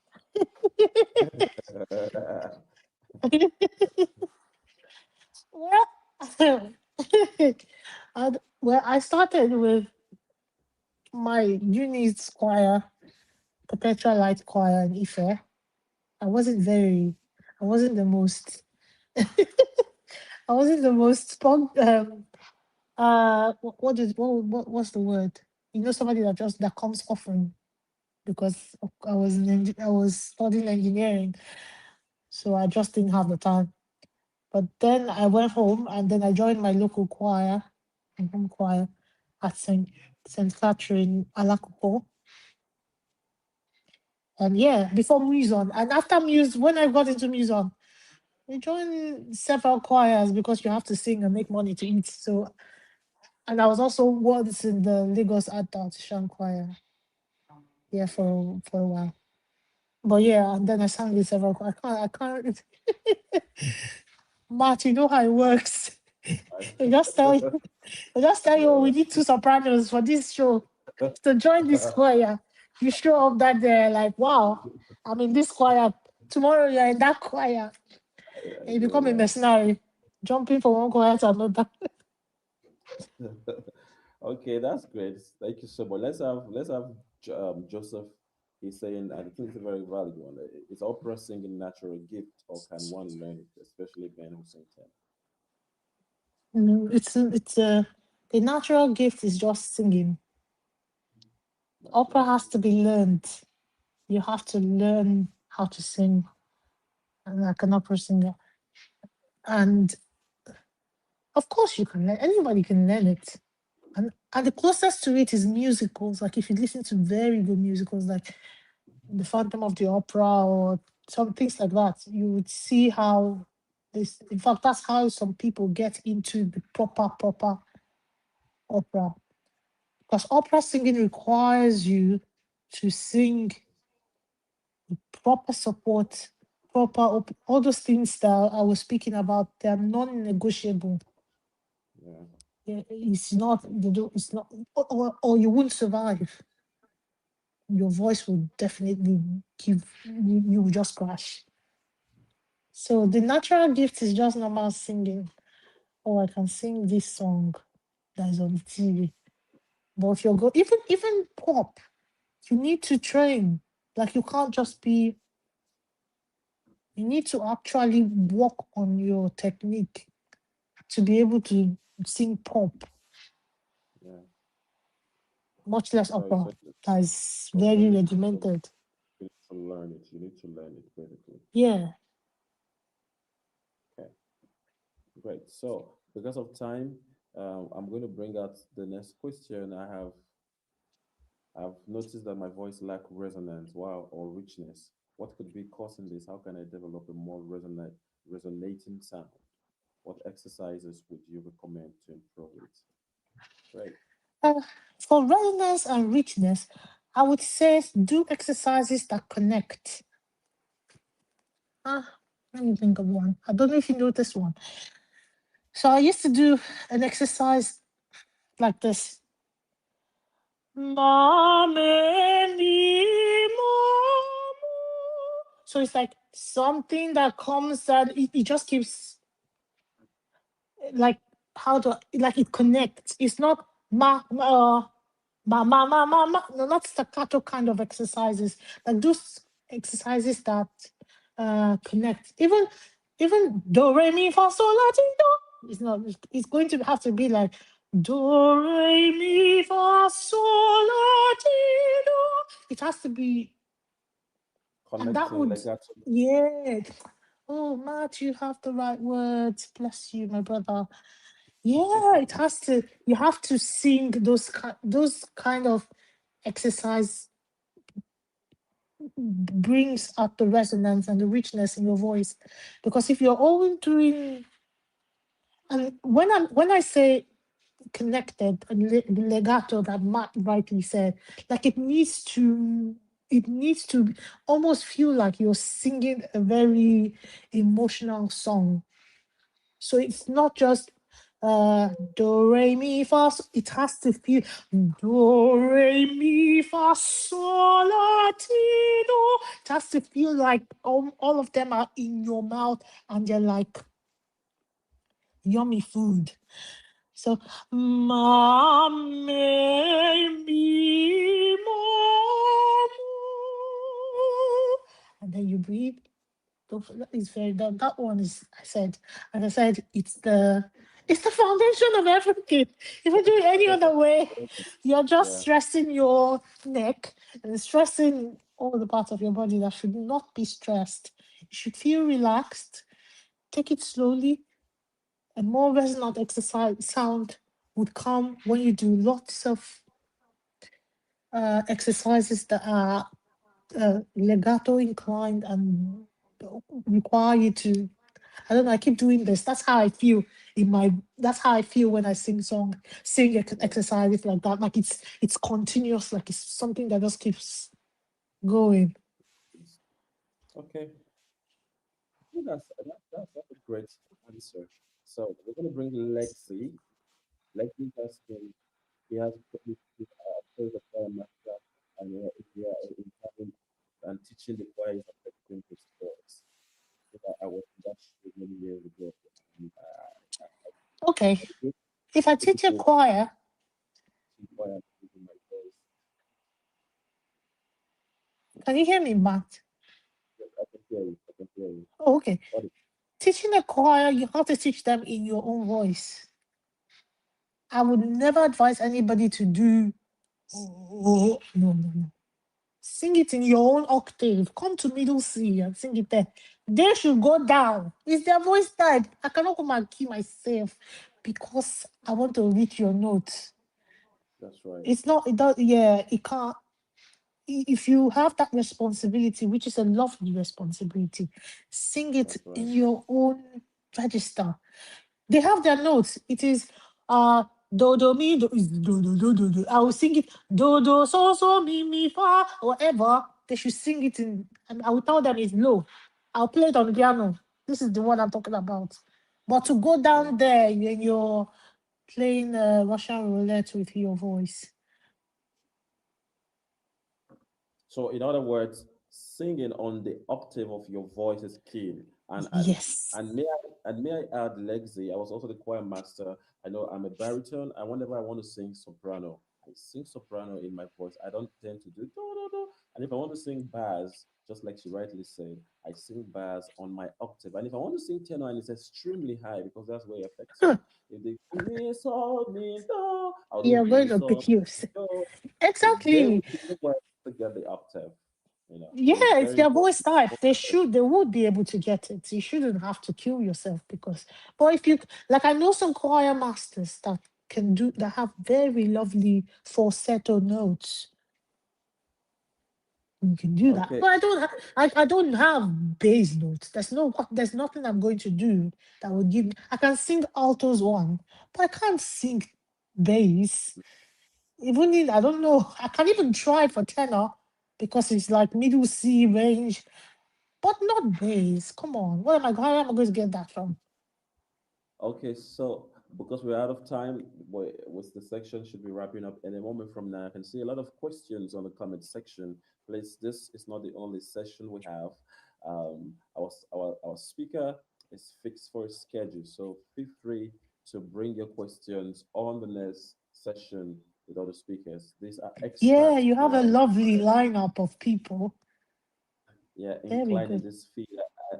Well, I started with my uni's choir, Perpetual Light Choir in Ife. I wasn't very, I wasn't the most, I wasn't the most what's the word? You know, somebody that comes often because I was studying engineering, so I just didn't have the time. But then I went home and then I joined my local choir, my home choir at Saint Catherine Alakopo. And yeah, before Muson. And after when I got into Muson, I joined several choirs because you have to sing and make money to eat. So, and I was also once in the Lagos Adult Choir. Yeah, for a while. But yeah, and then I sang in several choirs. I can't, Matt, you know how it works. They just tell you, they just tell you, oh, we need two sopranos for this show. To join this choir, you show up that day, like, wow, I'm in this choir. Tomorrow you're in that choir. And you become a Yeah. mercenary, jumping from one choir to another. Okay, that's great. Thank you so much. Let's have Joseph. He's saying, I think it's a very valid one. Is opera singing natural gift, or can one learn it, especially men who sing tenor? No, it's the natural gift is just singing. Opera Natural has to gift. be learned. You have to learn how to sing like an opera singer. And of course you can learn, anybody can learn it. And the closest to it is musicals. Like if you listen to very good musicals like The Phantom of the Opera or some things like that, you would see how this, in fact, that's how some people get into the proper opera. Because opera singing requires you to sing proper support, all those things that I was speaking about, they're non-negotiable. Yeah. Yeah, it's not, it's not, or you won't survive. Your voice will definitely you will just crash. So the natural gift is just normal singing. Oh, I can sing this song that is on the TV. But if you're even pop, you need to train. Like you can't just be. You need to actually work on your technique to be able to sing pop, Yeah. much less So, opera. so, That is so very you regimented. need to learn it. You need to learn it basically. Yeah. Okay. Great. So, because of time, I'm going to bring out the next question. I've noticed that my voice lack resonance, wow, or richness. What could be causing this? How can I develop a more resonating sound? What exercises would you recommend to improve it? Great. Uh, for resonance and richness, I would say do exercises that connect. Let me think of one. I don't know if you know this one. So I used to do an exercise like this. So it's like something that comes that it just keeps like how to like it connects. It's not no, not staccato kind of exercises. Like those exercises that connect. Even do re mi fa sol la ti do. It's not. It's going to have to be like do re mi fa sol la ti do. It has to be, and that Connecting would, legato. yeah. Oh, Matt, you have the right words. Bless you, my brother. Yeah, it has to. You have to sing those kind of exercise brings out the resonance and the richness in your voice, because if you're always doing, and when I say connected and legato that Matt rightly said, like it needs to almost feel like you're singing a very emotional song. So it's not just do re mi fa. It has to feel do re mi fa sol la ti do. It has to feel like all of them are in your mouth and they're like yummy food. So ma me mi mo mo. And then you breathe. It's very done. That one is, I said, and I said, it's the foundation of everything. If you do it any other way, you're just Yeah. stressing your neck and stressing all the parts of your body that should not be stressed. You should feel relaxed. Take it slowly, and more resonant exercise sound would come when you do lots of exercises that are legato inclined and require you to, I don't know, I keep doing this. That's how I feel that's how I feel when I sing exercises like that. Like it's continuous, like it's something that just keeps going. Okay, I think that's a great answer. So we're gonna bring Lexi. Lexi has been he has played the choir master and we are in having and teaching the choir is affecting his voice. So I was in that show many years ago. And Okay. I did If I able teach a to choir, teach choir using my voice. can you hear me, Matt? Yes, I can hear you. I can hear you. Oh, okay. What is Teaching a choir, you have to teach them in your own voice. I would never advise anybody to do, oh, no, no, no. Sing it in your own octave. Come to middle C and sing it there. They should go down. It's their voice type. I cannot come and key myself because I want to reach your notes. that's right. It's not, it does, yeah, it can't. If you have that responsibility, which is a lovely responsibility, sing it That's right. in your own register. They have their notes. It is do do mi do is do do do do do. I will sing it do do so so mi mi fa whatever. They should sing it in, and I will tell them it's low. I'll play it on the piano. This is the one I'm talking about. But to go Yeah. down there when you're playing Russian roulette with your voice. So, in other words, singing on the octave of your voice is key. And and Yes. and may I add, Lexi, I was also the choir master. I know I'm a baritone, and whenever I want to sing soprano, I sing soprano in my voice. I don't tend to do do do do. And if I want to sing bass, just like she rightly said, I sing bass on my octave. And if I want to sing tenor, and it's extremely high because that's where it affects Huh. me. If they mi so mi do, I'll do You're going mi to so pick yours. do. So they Exactly. would be able to get the octave. So it's Yeah, it's very their important. voice type. They would be able to get it. You shouldn't have to kill yourself because, but if you, like, I know some choir masters that that have very lovely falsetto notes. You can do that. Okay, But I don't have bass notes. There's nothing I'm going to do that would give me, I can sing altos one, but I can't sing bass. Even in, I don't know, I can't even try for tenor because it's like middle C range. But not bass. Come on. Where am I going to get that from? okay. So because we're out of time, with the section should be wrapping up in a moment from now. I can see a lot of questions on the comment section. Please, this is not the only session we have. Our speaker is fixed for a schedule, so feel free to bring your questions on the next session with other speakers. These are Yeah, experts you have who a are lovely lineup of people. yeah, Very inclined in good. this field,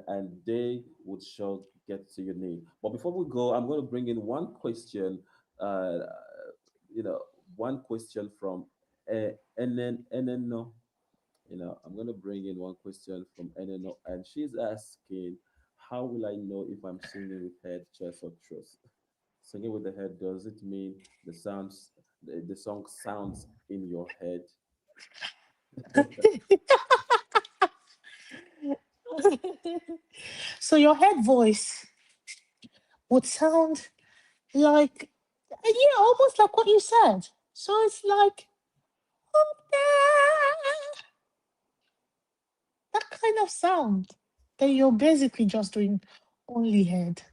and they would sure get to your need. But before we go, I'm going to bring in one question. Uh, you know, one question from Eneno. I'm going to bring in one question from Eneno, and she's asking, "How will I know if I'm singing with head, chest, or throat?" Singing with the head, does it mean the song sounds in your head? So your head voice would sound like, yeah, almost like what you said. So it's like, "Oh, yeah," that kind of sound. Then you're basically just doing only head.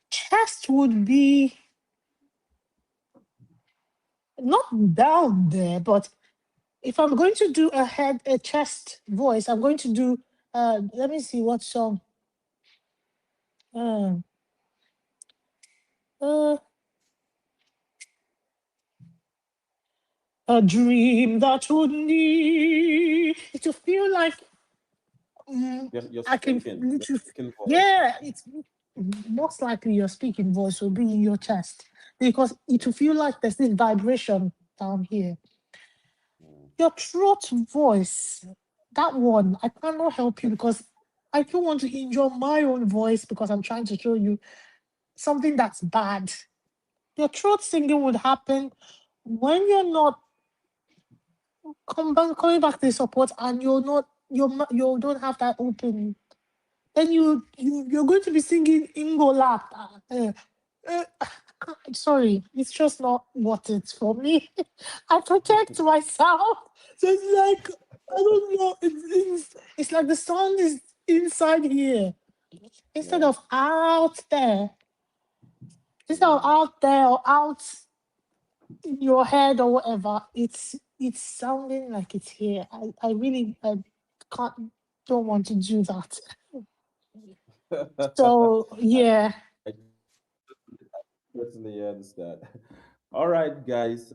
Chest would be not down there, but if I'm going to do a chest voice, I'm going to do let me see what song. Uh, uh a dream that would need to feel like You're I can speaking, your literally speaking voice. yeah, it's most likely your speaking voice will be in your chest because it will feel like there's this vibration down here. Mm. Your throat voice, that one, I cannot help you because I don't want to injure my own voice because I'm trying to show you something that's bad. Your throat singing would happen when you're not coming back to the support, and you're not, you don't have that open, then you're going to be singing Ingola. Uh, sorry, it's just not what it's for me. I protect myself. So it's like, I don't know. It's like the sound is inside here instead Yeah. of out there. Instead of Mm. out there or out in your head or whatever, it's sounding like it's here. I really can't don't want to do that. So I, yeah. I certainly understand. All right, guys.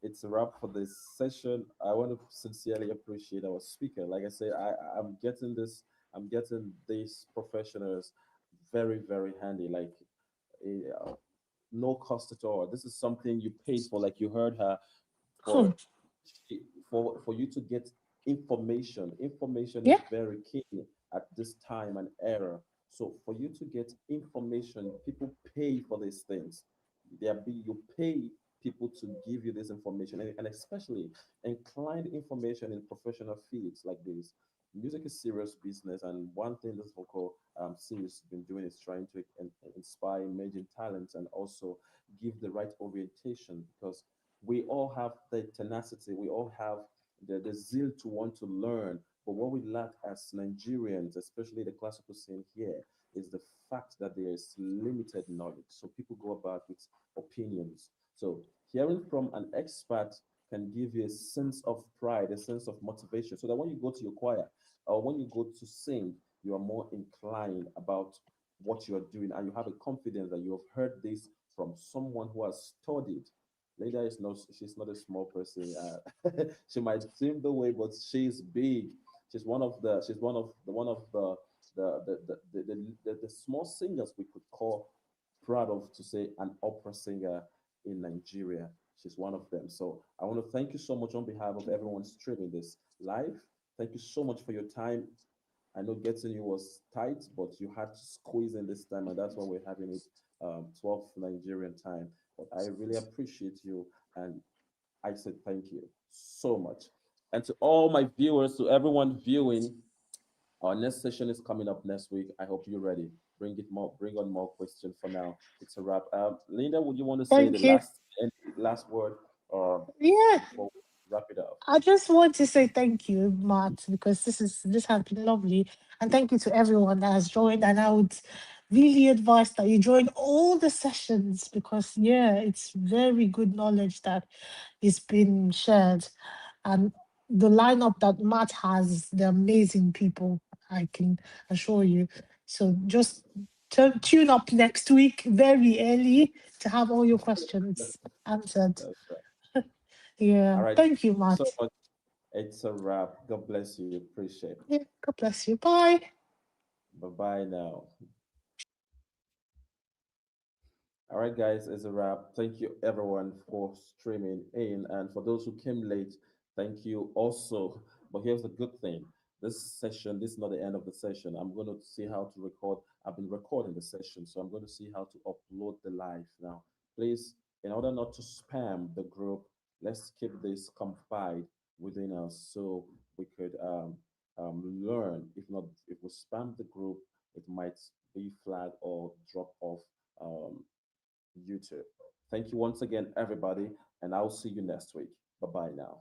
It's a wrap for this session. I want to sincerely appreciate our speaker. Like I said, I'm getting this. I'm getting these professionals very, very handy. Like, no cost at all. This is something you paid for. Like you heard her, Hmm. for for you to get information. Information Yeah. is very key at this time and era. So for you to get information, people pay for these things. You pay people to give you this information, and especially inclined information in professional fields like this. Music is serious business, and one thing this vocal series has been doing is trying to inspire emerging talents and also give the right orientation, because we all have the tenacity, we all have the zeal to want to learn. But what we lack as Nigerians, especially the classical scene here, is the fact that there is limited knowledge. So people go about with opinions. So hearing from an expert can give you a sense of pride, a sense of motivation, so that when you go to your choir or when you go to sing, you are more inclined about what you are doing, and you have a confidence that you have heard this from someone who has studied. Leda is not, she's not a small person. She might seem the way, but she's big. She's one of the small singers we could call proud of to say an opera singer in Nigeria. She's one of them. So I want to thank you so much on behalf of everyone streaming this live. Thank you so much for your time. I know getting you was tight, but you had to squeeze in this time, and that's why we're having it 12 Nigerian time. But I really appreciate you, and I said thank you so much. And to all my viewers, to everyone viewing, our next session is coming up next week. I hope you're ready. Bring on more questions. For now, it's a wrap. Linda, would you want to say the Thank you. last word, Yeah. before we wrap it up? I just want to say thank you, Matt, because this has been lovely, and thank you to everyone that has joined. And I would really advise that you join all the sessions, because yeah, it's very good knowledge that is being shared, and the lineup that Matt has, the amazing people, I can assure you. So just tune up next week very early to have all your questions answered. That's right. All Yeah, right. thank you, So Matt. much. It's a wrap. God bless you. Appreciate it. Yeah, God bless you. Bye. Bye bye now. All right, guys, it's a wrap. Thank you, everyone, for streaming in. And for those who came late, thank you also. But here's the good thing, this is not the end of the session. I'm going to see how to record. I've been recording the session, so I'm going to see how to upload the live now. Please, in order not to spam the group, let's keep this confide within us so we could learn. If not, if we spam the group, it might be flagged or drop off um, YouTube. Thank you once again, everybody, and I'll see you next week. Bye bye now.